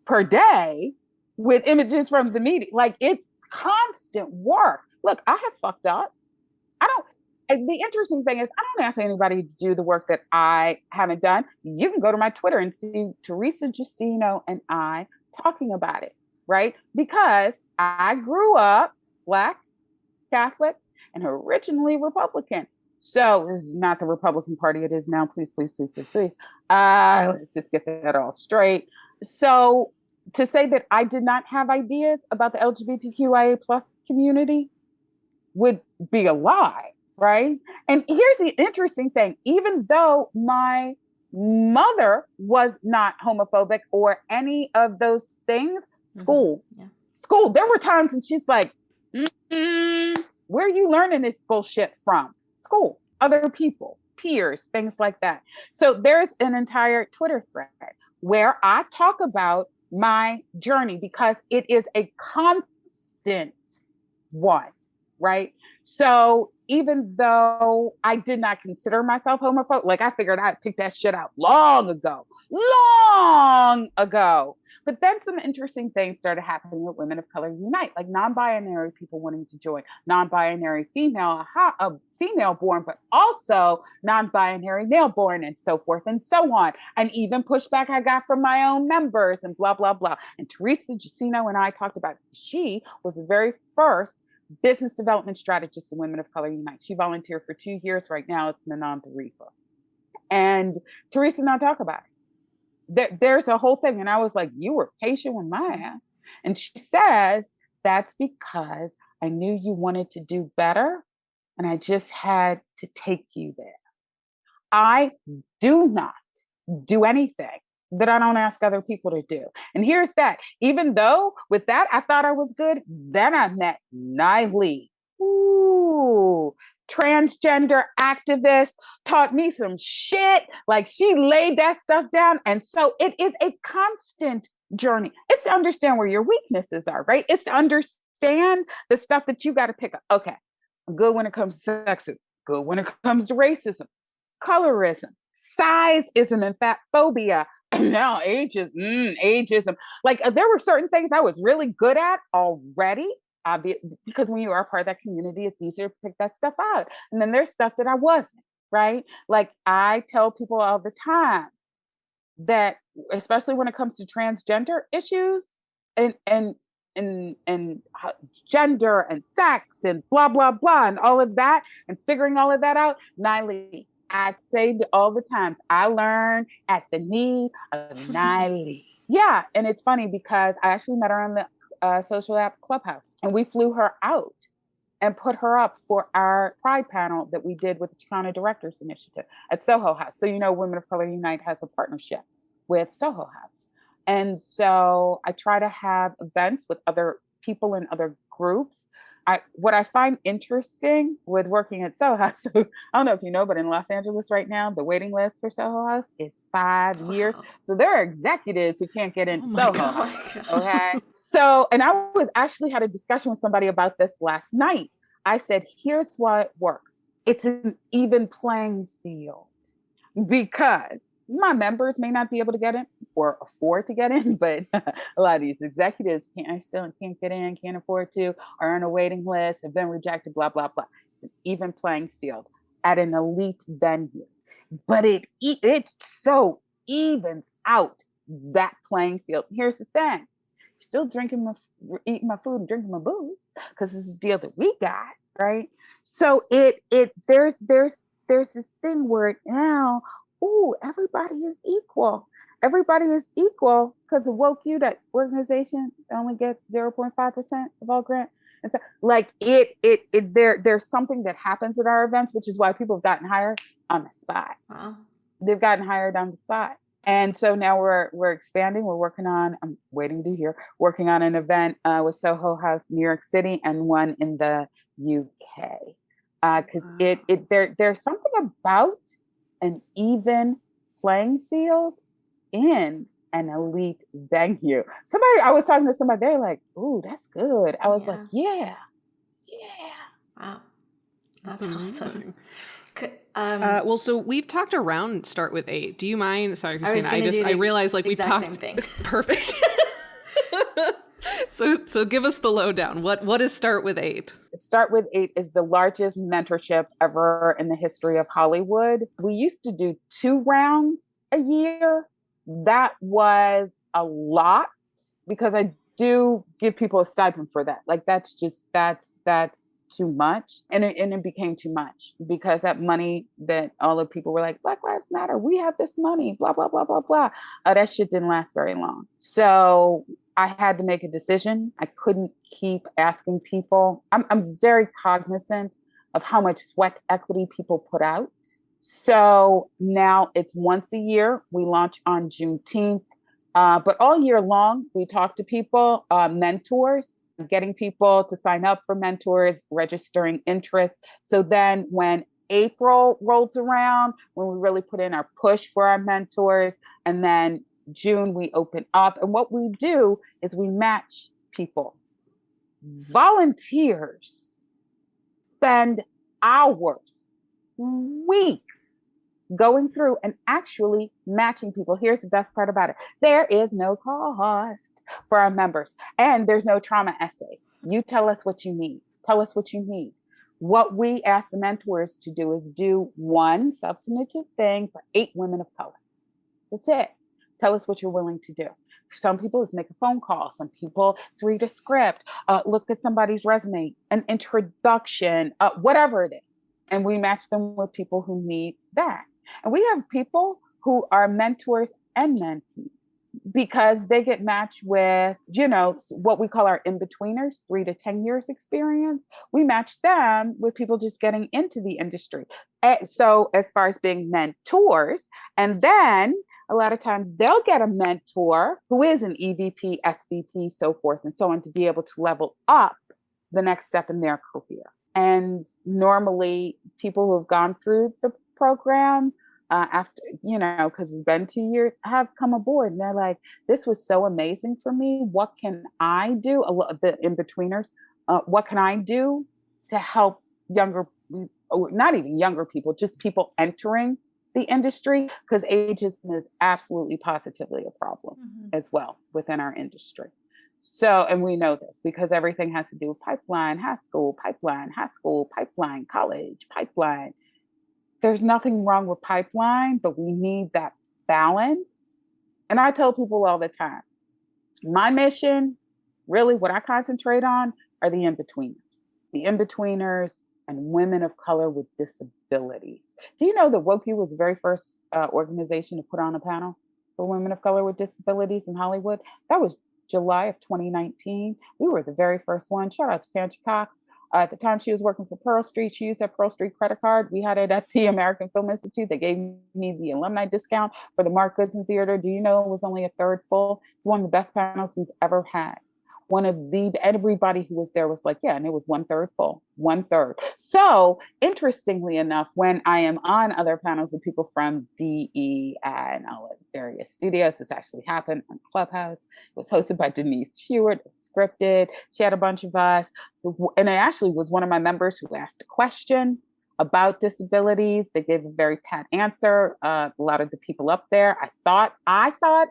per day with images from the media, like, it's constant work. Look, I have fucked up. The interesting thing is, I don't ask anybody to do the work that I haven't done. You can go to my Twitter and see Teresa Justino and I talking about it, right? Because I grew up Black, Catholic, and originally Republican. So it's not the Republican Party it is now. Please, please, please, please, please. Let's just get that all straight. So to say that I did not have ideas about the LGBTQIA plus community would be a lie, right? And here's the interesting thing. Even though my mother was not homophobic or any of those things, school School. There were times and she's like, where are you learning this bullshit from? School, other people, peers, things like that. So there's an entire Twitter thread where I talk about my journey because it is a constant one, right? So even though I did not consider myself homophobic, like I figured I'd pick that shit out long ago. But then some interesting things started happening with Women of Color Unite, like non-binary people wanting to join, non-binary female born, but also non-binary male born, and so forth and so on. And even pushback I got from my own members and blah, blah, blah. And Teresa Giacino and I talked about, she was the very first business development strategist in Women of Color Unite. She volunteered for 2 years. Right now it's Nanan Tarifa. And Teresa and I talk about it. There's a whole thing. And I was like, you were patient with my ass. And she says, that's because I knew you wanted to do better. And I just had to take you there. I do not do anything that I don't ask other people to do. And here's that. Even though with that, I thought I was good. Then I met Niley. Ooh, transgender activist, taught me some shit. Like she laid that stuff down. And so it is a constant journey. It's to understand where your weaknesses are, right? It's to understand the stuff that you got to pick up. Okay, I'm good when it comes to sexism, good when it comes to racism, colorism, sizeism, and fat phobia. And now ageism. Like there were certain things I was really good at already, because when you are part of that community, it's easier to pick that stuff out. And then there's stuff that I wasn't, right? Like I tell people all the time that, especially when it comes to transgender issues and gender and sex and blah, blah, blah, and all of that, and figuring all of that out, Niley, I'd say all the times, I learned at the knee of Niley. Yeah, and it's funny because I actually met her on the social app Clubhouse, and we flew her out and put her up for our Pride panel that we did with the Chicana Directors Initiative at Soho House. So, Women of Color Unite has a partnership with Soho House. And so I try to have events with other people in other groups. What I find interesting with working at Soho House, so I don't know if you know, but in Los Angeles right now, the waiting list for Soho House is 5 years. So there are executives who can't get into Soho House. Okay. So, and I was actually had a discussion with somebody about this last night. I said, here's why it works. It's an even playing field because my members may not be able to get in or afford to get in, but a lot of these executives can't get in, can't afford to, are on a waiting list, have been rejected, blah, blah, blah. It's an even playing field at an elite venue. But it so evens out that playing field. Here's the thing. Still eating my food and drinking my booze because it's a deal that we got, right? So there's this thing where now, everybody is equal. Everybody is equal because the woke you, that organization only gets 0.5% of all grant. And so, like there's something that happens at our events, which is why people have gotten hired on the spot. Wow. They've gotten hired on the spot. And so now we're expanding. We're working on, I'm waiting to hear, working on an event with Soho House, New York City, and one in the UK. Because there's something about an even playing field in an elite venue. I was talking to somebody, they're like, ooh, that's good. I was like, yeah. Wow. That's awesome. Well, so we've talked around Start With 8. Do you mind? Sorry, Christina. I realized like we've talked. Same thing. Perfect. So give us the lowdown. What is Start With 8? Start With 8 is the largest mentorship ever in the history of Hollywood. We used to do 2 rounds a year. That was a lot because I do give people a stipend for that. Like that's too much. And it became too much because that money that all the people were like, Black Lives Matter, we have this money, blah, blah, blah, blah, blah. That shit didn't last very long. So I had to make a decision. I couldn't keep asking people. I'm very cognizant of how much sweat equity people put out. So now it's once a year. We launch on Juneteenth. But all year long, we talk to people, mentors, getting people to sign up for mentors, registering interest. So then when April rolls around, when we really put in our push for our mentors, and then June, we open up. And what we do is we match people. Volunteers spend hours, weeks going through and actually matching people. Here's the best part about it. There is no cost for our members, and there's no trauma essays. You tell us what you need. Tell us what you need. What we ask the mentors to do is do one substantive thing for 8 women of color. That's it. Tell us what you're willing to do. For some people, it's make a phone call. Some people, it's read a script, look at somebody's resume, an introduction, whatever it is. And we match them with people who need that. And we have people who are mentors and mentees because they get matched with, what we call our in-betweeners, 3 to 10 years experience. We match them with people just getting into the industry. So as far as being mentors, and then a lot of times they'll get a mentor who is an EVP, SVP, so forth and so on, to be able to level up the next step in their career. And normally people who have gone through the program after, because it's been 2 years, have come aboard and they're like, this was so amazing for me. What can I do? The in-betweeners, what can I do to help younger, not even younger people, just people entering the industry? Because ageism is absolutely positively a problem as well within our industry. So, and we know this because everything has to do with pipeline, high school, college, pipeline. There's nothing wrong with pipeline, but we need that balance. And I tell people all the time, my mission, really what I concentrate on are the in-betweeners and women of color with disabilities. Do you know that Woke U was the very first organization to put on a panel for women of color with disabilities in Hollywood? That was July of 2019. We were the very first one. Shout out to Fancy Cox. At the time she was working for Pearl Street, she used that Pearl Street credit card. We had it at the American Film Institute. They gave me the alumni discount for the Mark Goodson Theater. Do you know it was only a third full? It's one of the best panels we've ever had. Everybody who was there was like, yeah, and it was 1/3 full, 1/3. So interestingly enough, when I am on other panels with people from DE and various studios, this actually happened on Clubhouse. It was hosted by Denise Hewitt, it was scripted. She had a bunch of us. And it actually was one of my members who asked a question about disabilities. They gave a very pat answer. A lot of the people up there, I thought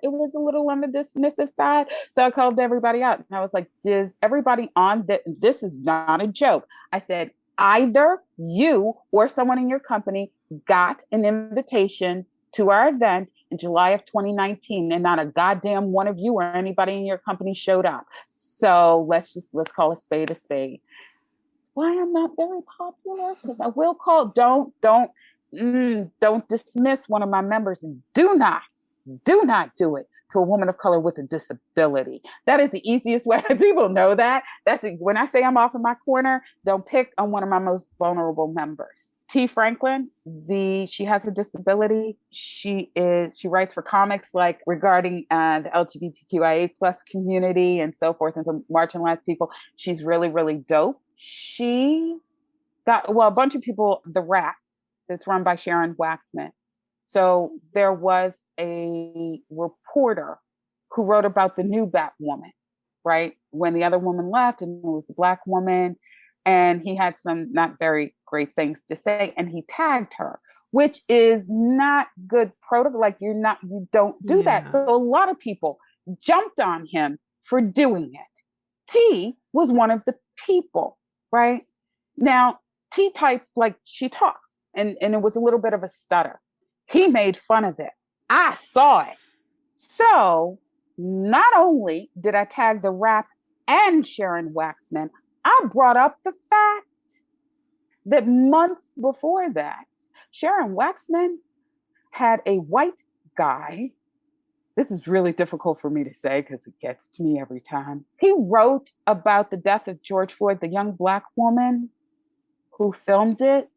it was a little on the dismissive side. So I called everybody out and I was like, does everybody on this is not a joke. I said, either you or someone in your company got an invitation to our event in July of 2019 and not a goddamn one of you or anybody in your company showed up. So let's call a spade a spade. Why I'm not very popular, because I will call, don't dismiss one of my members, and do not do it to a woman of color with a disability. That is the easiest way. People know that. When I say I'm off in my corner, don't pick on one of my most vulnerable members. T. Franklin, she has a disability. She writes for comics like regarding the LGBTQIA plus community and so forth, and some marginalized people. She's really, really dope. She got, a bunch of people, the Wrap, that's run by Sharon Waxman. So there was a reporter who wrote about the new Batwoman, right? When the other woman left and it was a Black woman, and he had some not very great things to say, and he tagged her, which is not good protocol. Like you don't do that. So a lot of people jumped on him for doing it. T was one of the people, right? Now, T types like she talks, and it was a little bit of a stutter. He made fun of it. I saw it. So not only did I tag the Wrap and Sharon Waxman, I brought up the fact that months before that, Sharon Waxman had a white guy. This is really difficult for me to say because it gets to me every time. He wrote about the death of George Floyd, the young Black woman who filmed it,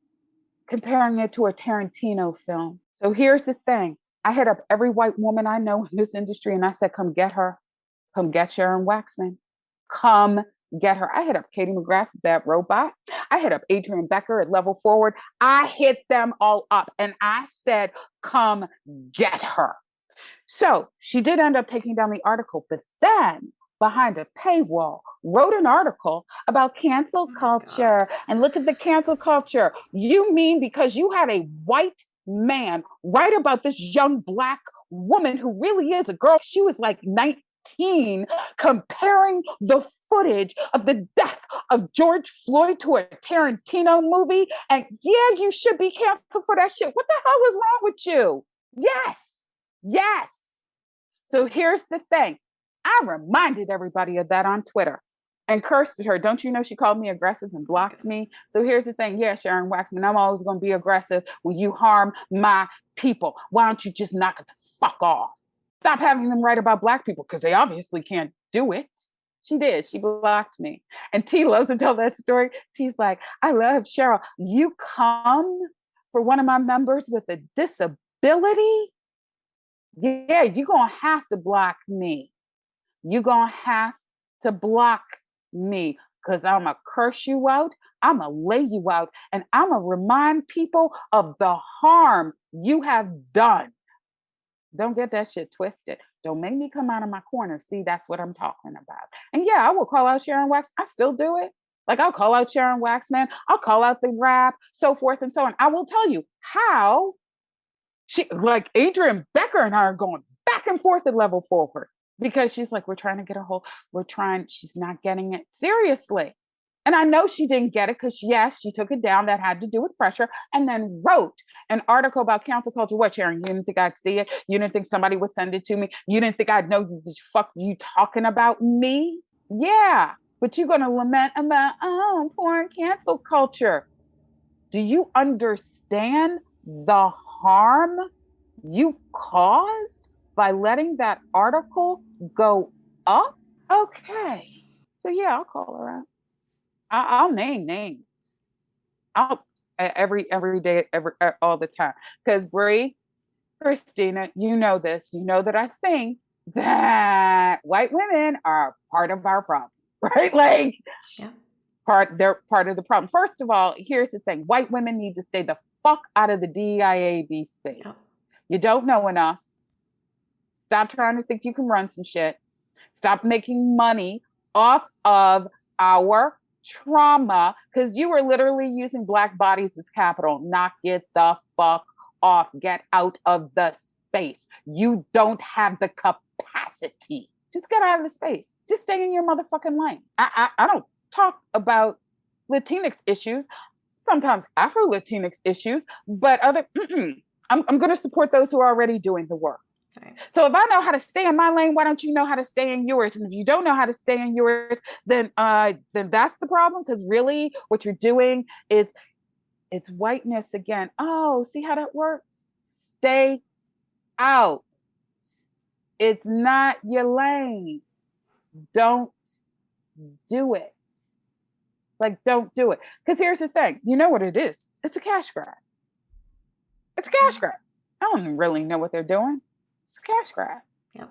comparing it to a Tarantino film. So here's the thing. I hit up every white woman I know in this industry and I said, come get her. Come get Sharon Waxman. Come get her. I hit up Katie McGrath, that robot. I hit up Adrian Becker at Level Forward. I hit them all up and I said, come get her. So she did end up taking down the article, but then behind a paywall wrote an article about cancel culture. And look at the cancel culture. You mean because you had a white man write about this young Black woman who really is a girl? She was like 19, comparing the footage of the death of George Floyd to a Tarantino movie. And yeah, you should be canceled for that shit. What the hell is wrong with you? Yes. Yes. So here's the thing. I reminded everybody of that on Twitter and cursed at her. Don't you know she called me aggressive and blocked me? So here's the thing. Yeah, Sharon Waxman, I'm always going to be aggressive when you harm my people. Why don't you just knock it the fuck off? Stop having them write about Black people because they obviously can't do it. She did. She blocked me. And T loves to tell that story. T's like, I love Cheryl. You come for one of my members with a disability? Yeah, you're going to have to block me. You're going to have to block me because I'm going to curse you out. I'm going to lay you out. And I'm going to remind people of the harm you have done. Don't get that shit twisted. Don't make me come out of my corner. See, that's what I'm talking about. And yeah, I will call out Sharon Wax. I still do it. Like I'll call out Sharon Waxman. I'll call out the rap, so forth and so on. I will tell you how she, like Adrian Becker and I are going back and forth at Level Forward because she's like, she's not getting it seriously. And I know she didn't get it because yes, she took it down. That had to do with pressure and then wrote an article about cancel culture. What, Sharon? You didn't think I'd see it? You didn't think somebody would send it to me? You didn't think I'd know the fuck you talking about me? Yeah, but you're going to lament about, oh, poor cancel culture. Do you understand the harm you caused by letting that article go up? Okay. So yeah, I'll call her out. I'll name names. I'll every day, all the time. Because Brie, Christina, you know this. You know that I think that white women are part of our problem, right? Like, yeah. They're part of the problem. First of all, here's the thing. White women need to stay the fuck out of the DEIAB space. Oh. You don't know enough. Stop trying to think you can run some shit. Stop making money off of our trauma because you were literally using Black bodies as capital. Knock it the fuck off. Get out of the space. You don't have the capacity. Just get out of the space. Just stay in your motherfucking lane. I don't talk about Latinx issues, sometimes Afro-Latinx issues, but I'm going to support those who are already doing the work. Right. So if I know how to stay in my lane, why don't you know how to stay in yours? And if you don't know how to stay in yours, then that's the problem. Because really what you're doing is whiteness again. Oh, see how that works? Stay out. It's not your lane. Don't do it. Like, don't do it. Because here's the thing. You know what it is. It's a cash grab. It's a cash grab. I don't really know what they're doing. It's a cash grab. Yeah.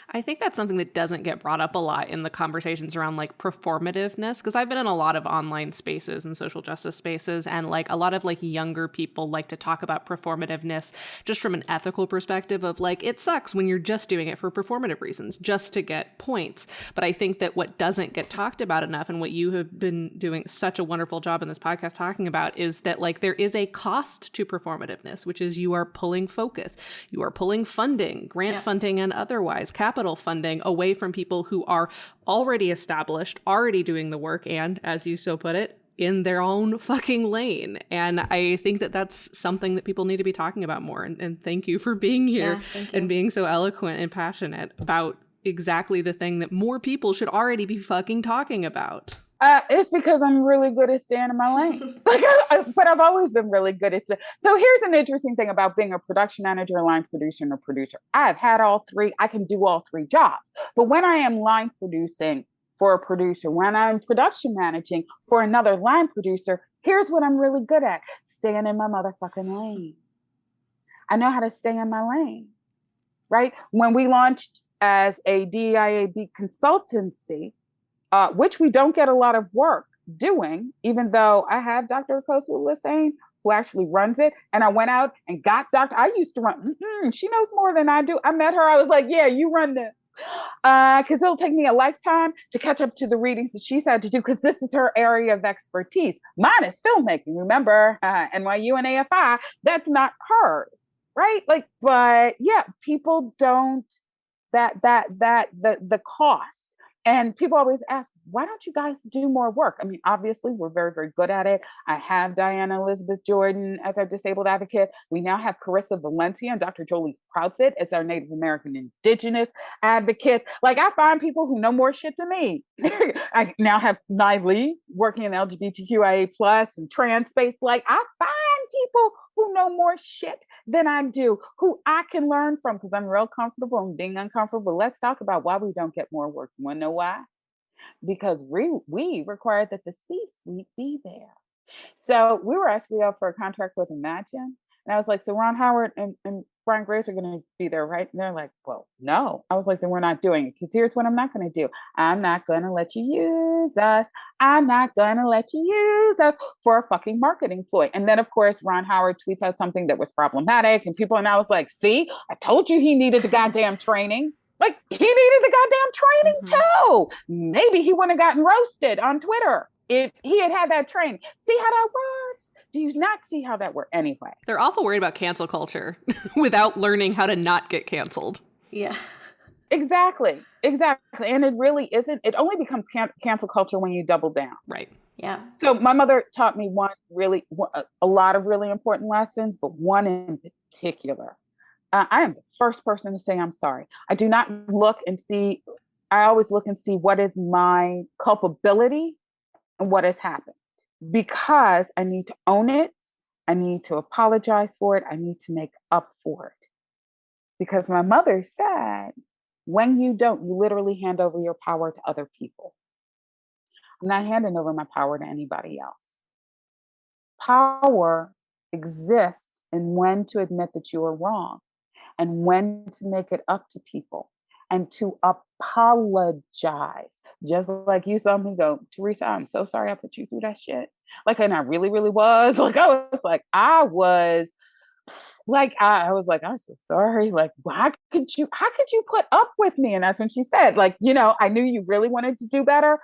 I think that's something that doesn't get brought up a lot in the conversations around like performativeness, because I've been in a lot of online spaces and social justice spaces, and like a lot of like younger people like to talk about performativeness just from an ethical perspective of like, it sucks when you're just doing it for performative reasons, just to get points. But I think that what doesn't get talked about enough, and what you have been doing such a wonderful job in this podcast talking about, is that like there is a cost to performativeness, which is you are pulling focus, you are pulling funding, grant funding and otherwise, capital funding away from people who are already established, already doing the work, and, as you so put it, in their own fucking lane. And I think that that's something that people need to be talking about more. And thank you for being here and being so eloquent and passionate about exactly the thing that more people should already be fucking talking about. It's because I'm really good at staying in my lane. But I've always been really good at it. So here's an interesting thing about being a production manager, line producer, and a producer. I've had all three. I can do all three jobs. But when I am line producing for a producer, when I'm production managing for another line producer, here's what I'm really good at: staying in my motherfucking lane. I know how to stay in my lane. right? When we launched as a DIAB consultancy, which we don't get a lot of work doing, even though I have Dr. Akosu Lisane, who actually runs it. And I went out and got I used to run, she knows more than I do. I met her, I was like, yeah, you run this. Because it'll take me a lifetime to catch up to the readings that she's had to do, because this is her area of expertise. Mine is filmmaking. Remember, NYU and AFI, that's not hers, right? Like, but yeah, people don't, the cost. And people always ask, why don't you guys do more work? I mean, obviously, we're very, very good at it. I have Diana Elizabeth Jordan as our disabled advocate. We now have Carissa Valencia and Dr. Jolie Proudfit as our Native American Indigenous advocates. Like, I find people who know more shit than me. I now have Nye Lee working in LGBTQIA plus and trans space. Like, I find people who know more shit than I do, who I can learn from, because I'm real comfortable in being uncomfortable. Let's talk about why we don't get more work. You want to know why? Because we require that the C-suite be there. So we were actually up for a contract with Imagine. And I was like, so Ron Howard and Brian Grace are going to be there, right? And they're like, well, no. I was like, then we're not doing it, because here's what I'm not going to do. I'm not going to let you use us. I'm not going to let you use us for a fucking marketing ploy. And then, of course, Ron Howard tweets out something that was problematic. And I was like, see, I told you he needed the goddamn training. Like, he needed the goddamn training too. Maybe he wouldn't have gotten roasted on Twitter if he had that training. See how that works? Do you not see how that works? Anyway. They're awful worried about cancel culture without learning how to not get canceled. Yeah. Exactly. And it really isn't. It only becomes cancel culture when you double down. Right. Yeah. So my mother taught me a lot of really important lessons, but one in particular. I am the first person to say I'm sorry. I do not look and see. I always look and see what is my culpability and what has happened, because I need to own it. I need to apologize for it. I need to make up for it. Because my mother said, when you don't, you literally hand over your power to other people. I'm not handing over my power to anybody else. Power exists in when to admit that you are wrong and when to make it up to people and to apologize. Just like you saw me go, Teresa, I'm so sorry I put you through that shit. Like, and I really, really was. Like, I was like, I'm so sorry. Like, how could you put up with me? And that's when she said, like, I knew you really wanted to do better,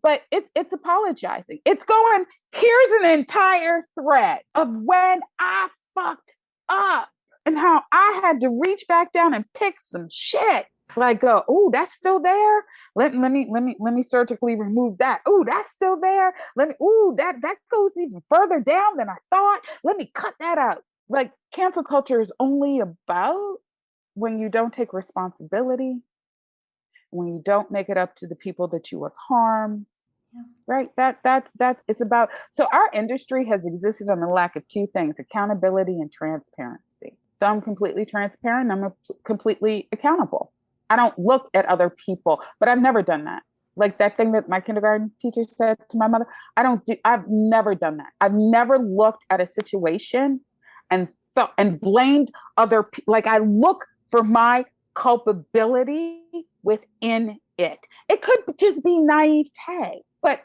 but it's apologizing. It's going, here's an entire thread of when I fucked up and how I had to reach back down and pick some shit. Like, oh, that's still there. Let me surgically remove that. Oh, that's still there. That goes even further down than I thought. Let me cut that out. Like, cancel culture is only about when you don't take responsibility, when you don't make it up to the people that you have harmed. Yeah. Right? That's it's about. So our industry has existed on the lack of two things: accountability and transparency. So I'm completely transparent. I'm completely accountable. I don't look at other people, but I've never done that. Like that thing that my kindergarten teacher said to my mother, I've never done that. I've never looked at a situation and felt and blamed other people. Like, I look for my culpability within it. It could just be naivete, but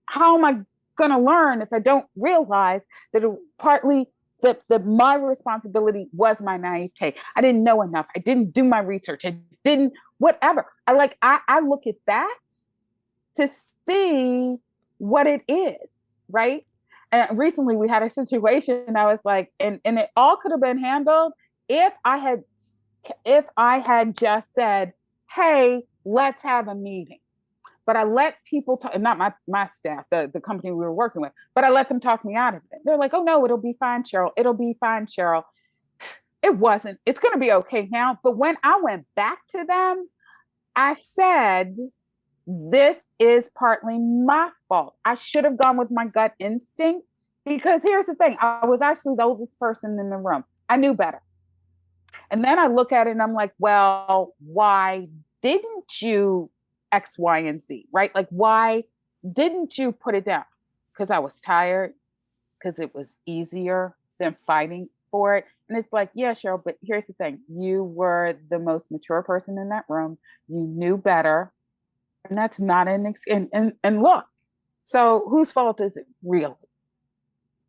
how am I going to learn if I don't realize that partly that my responsibility was my naivete? I didn't know enough. I didn't do my research. I didn't, whatever. I look at that to see what it is, right? And recently we had a situation, I was like, and it all could have been handled if I had just said, hey, let's have a meeting. But I let people talk, not my staff, the company we were working with, but I let them talk me out of it. They're like, oh no, it'll be fine, Cheryl. It'll be fine, Cheryl. It wasn't. It's going to be okay now. But when I went back to them, I said, this is partly my fault. I should have gone with my gut instinct, because here's the thing. I was actually the oldest person in the room. I knew better. And then I look at it and I'm like, well, why didn't you X, Y, and Z, right? Like, why didn't you put it down? Because I was tired, because it was easier than fighting for it. And it's like, yeah, Cheryl, but here's the thing. You were the most mature person in that room. You knew better. And that's not and look, so whose fault is it really?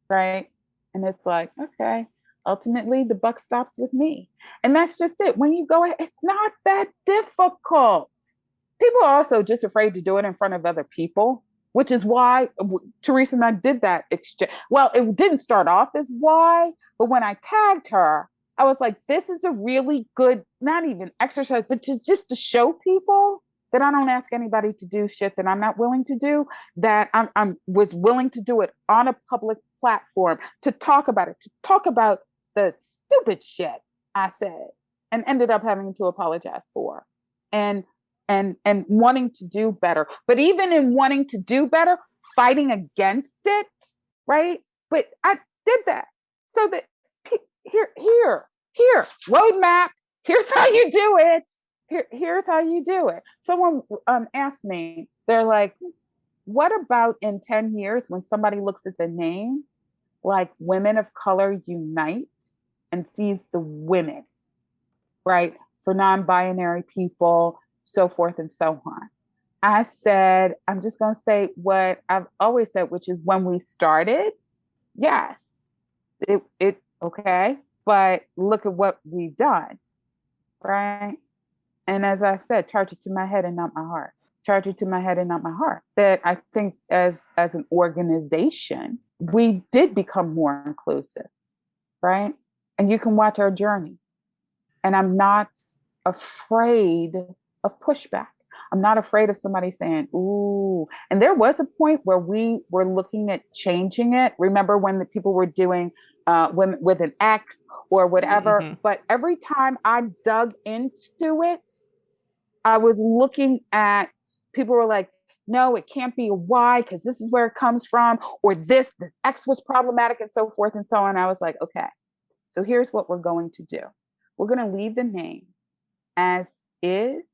Right. And it's like, okay, ultimately the buck stops with me. And that's just it. When you go, it's not that difficult. People are also just afraid to do it in front of other people, which is why Teresa and I did that exchange. Well, it didn't start off as why, but when I tagged her, I was like, this is a really good, not even exercise, but just to show people that I don't ask anybody to do shit that I'm not willing to do, that I'm was willing to do it on a public platform, to talk about it, to talk about the stupid shit I said and ended up having to apologize for. And wanting to do better. But even in wanting to do better, fighting against it, right? But I did that. So that here, roadmap, here's how you do it. Here's how you do it. Someone asked me, they're like, what about in 10 years when somebody looks at the name like Women of Color Unite and sees the women, right? For non-binary people, so forth and so on. I said, I'm just going to say what I've always said, which is when we started, yes, it okay, but look at what we've done, right? And as I said, charge it to my head and not my heart. Charge it to my head and not my heart. That I think as an organization, we did become more inclusive, right? And you can watch our journey. And I'm not afraid of pushback. I'm not afraid of somebody saying, ooh. And there was a point where we were looking at changing it. Remember when the people were doing with an X or whatever. Mm-hmm. But every time I dug into it, I was looking at, people were like, no, it can't be a Y because this is where it comes from, or this X was problematic and so forth and so on. I was like, okay, so here's what we're going to do. We're going to leave the name as is,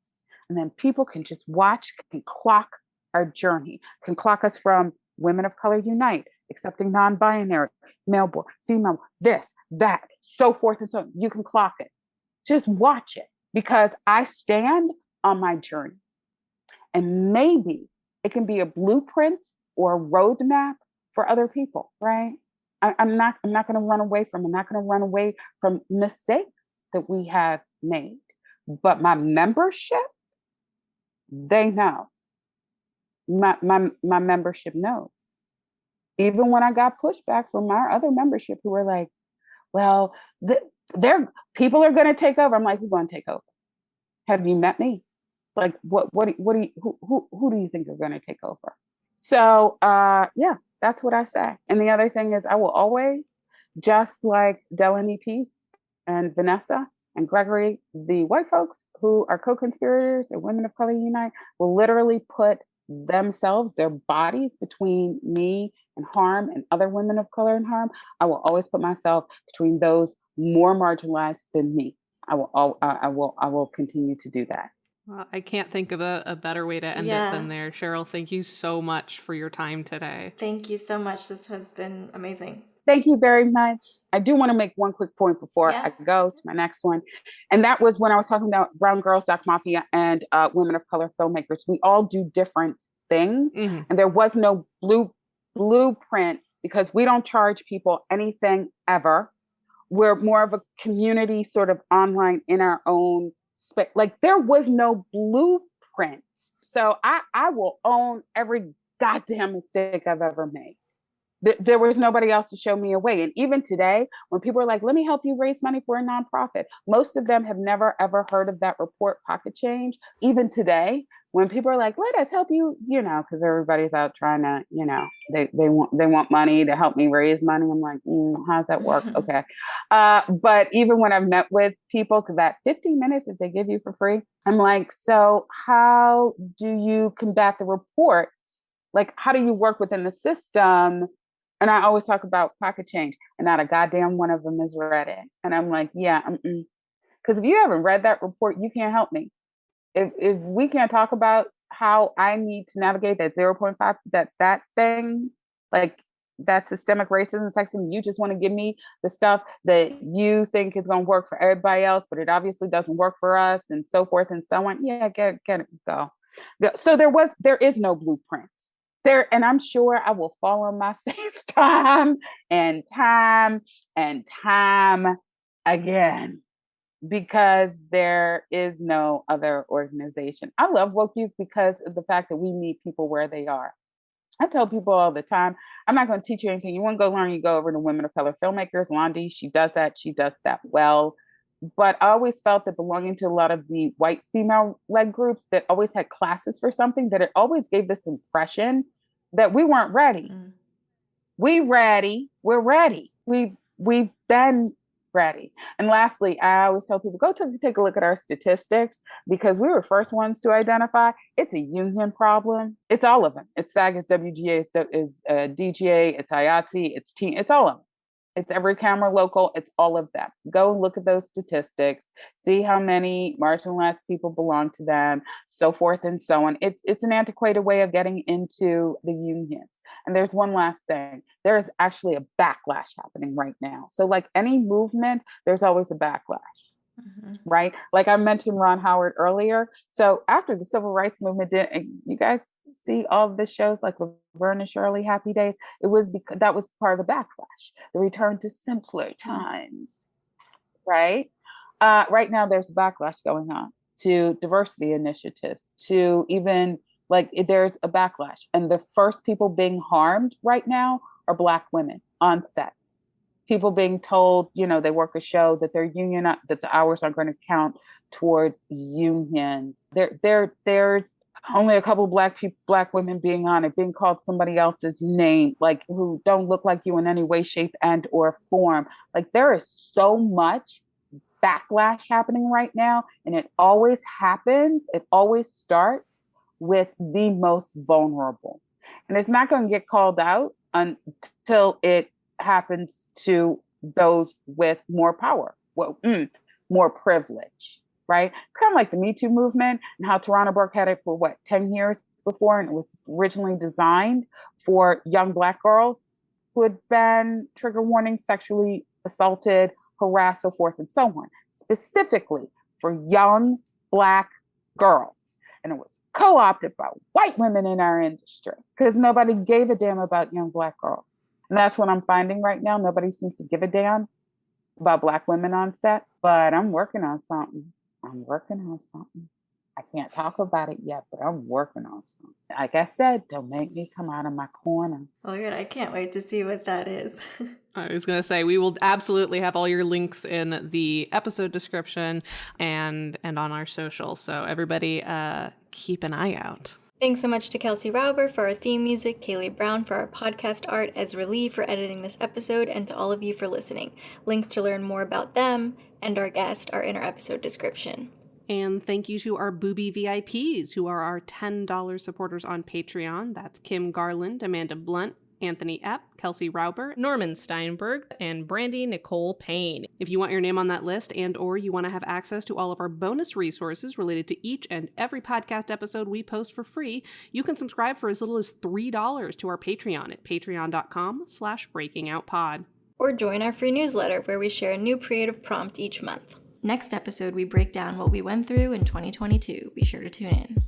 and then people can just watch, can clock our journey, can clock us from Women of Color Unite, accepting non-binary, male, born, female, this, that, so forth and so on. You can clock it. Just watch it, because I stand on my journey. And maybe it can be a blueprint or a roadmap for other people, right? I'm not going to run away from, I'm not going to run away from mistakes that we have made. But my membership, they know. My membership knows. Even when I got pushback from my other membership who were like, well, people are going to take over. I'm like, who's going to take over? Have you met me? Like, who do you think are going to take over? So, yeah, that's what I say. And the other thing is, I will always, just like Delaney Peace and Vanessa and Gregory, the white folks who are co-conspirators and Women of Color Unite, will literally put themselves, their bodies, between me and harm and other women of color and harm. I will always put myself between those more marginalized than me. I will continue to do that. Well, I can't think of a better way to end it than there. Cheryl, thank you so much for your time today. Thank you so much. This has been amazing. Thank you very much. I do want to make one quick point before I go to my next one. And that was when I was talking about Brown Girls, Doc Mafia, and Women of Color filmmakers. We all do different things. Mm-hmm. And there was no blueprint, because we don't charge people anything ever. We're more of a community, sort of online in our own space. Like, there was no blueprint. So I will own every goddamn mistake I've ever made. There was nobody else to show me a way. And even today, when people are like, let me help you raise money for a nonprofit, most of them have never, ever heard of that report, Pocket Change. Even today, when people are like, let us help you, because everybody's out trying to, they want money to help me raise money. I'm like, how does that work? Okay. But even when I've met with people, because that 15 minutes that they give you for free, I'm like, so how do you combat the report? Like, how do you work within the system? And I always talk about Pocket Change, and not a goddamn one of them has read it. And I'm like, yeah, because if you haven't read that report, you can't help me. If we can't talk about how I need to navigate that 0.5, that thing, like, that systemic racism, sexism. You just want to give me the stuff that you think is going to work for everybody else, but it obviously doesn't work for us, and so forth and so on. Yeah, get it, go. So there is no blueprint there, and I'm sure I will fall on my face time and time and time again, because there is no other organization. I love Woke Youth because of the fact that we meet people where they are. I tell people all the time, I'm not going to teach you anything. You want to go learn, you go over to Women of Color Filmmakers. Londi, she does that well. But I always felt that belonging to a lot of the white female-led groups that always had classes for something, that it always gave this impression that we weren't ready. We're ready. We've been ready. And lastly, I always tell people, take a look at our statistics, because we were first ones to identify it's a union problem. It's all of them. It's SAG, it's WGA, it's DGA, it's IATSE, it's TEAM, it's all of them. It's every camera local. It's all of them. Go and look at those statistics, see how many marginalized people belong to them, so forth and so on. It's an antiquated way of getting into the unions. And there's one last thing. There is actually a backlash happening right now. So like any movement, there's always a backlash. Right? Like I mentioned Ron Howard earlier. So after the civil rights movement you guys see all of the shows like Laverne and Shirley, Happy Days, it was because that was part of the backlash, the return to simpler times, right? Right now there's a backlash going on to diversity initiatives, to even like there's a backlash. And the first people being harmed right now are Black women on sets. People being told, they work a show that their union, that the hours aren't going to count towards unions. There's only a couple Black women being on it, being called somebody else's name, like who don't look like you in any way, shape, and or form. Like there is so much backlash happening right now, and it always happens. It always starts with the most vulnerable, and it's not going to get called out until it happens to those with more power, more privilege, right? It's kind of like the Me Too movement and how Tarana Burke had it for 10 years before, and it was originally designed for young Black girls who had been trigger warning, sexually assaulted, harassed, so forth and so on, specifically for young Black girls. And it was co-opted by white women in our industry because nobody gave a damn about young Black girls. And that's what I'm finding right now. Nobody seems to give a damn about Black women on set, but I'm working on something. I can't talk about it yet, but I'm working on something. Like I said, don't make me come out of my corner. Oh, good. I can't wait to see what that is. I was going to say, we will absolutely have all your links in the episode description and on our social. So everybody keep an eye out. Thanks so much to Kelsey Rauber for our theme music, Kaylee Brown for our podcast art, Ezra Lee for editing this episode, and to all of you for listening. Links to learn more about them and our guest are in our episode description. And thank you to our booby VIPs, who are our $10 supporters on Patreon. That's Kim Garland, Amanda Blunt, Anthony Epp, Kelsey Rauber, Norman Steinberg, and Brandy Nicole Payne. If you want your name on that list and or you want to have access to all of our bonus resources related to each and every podcast episode we post for free, you can subscribe for as little as $3 to our Patreon at patreon.com/breakingoutpod. Or join our free newsletter where we share a new creative prompt each month. Next episode, we break down what we went through in 2022. Be sure to tune in.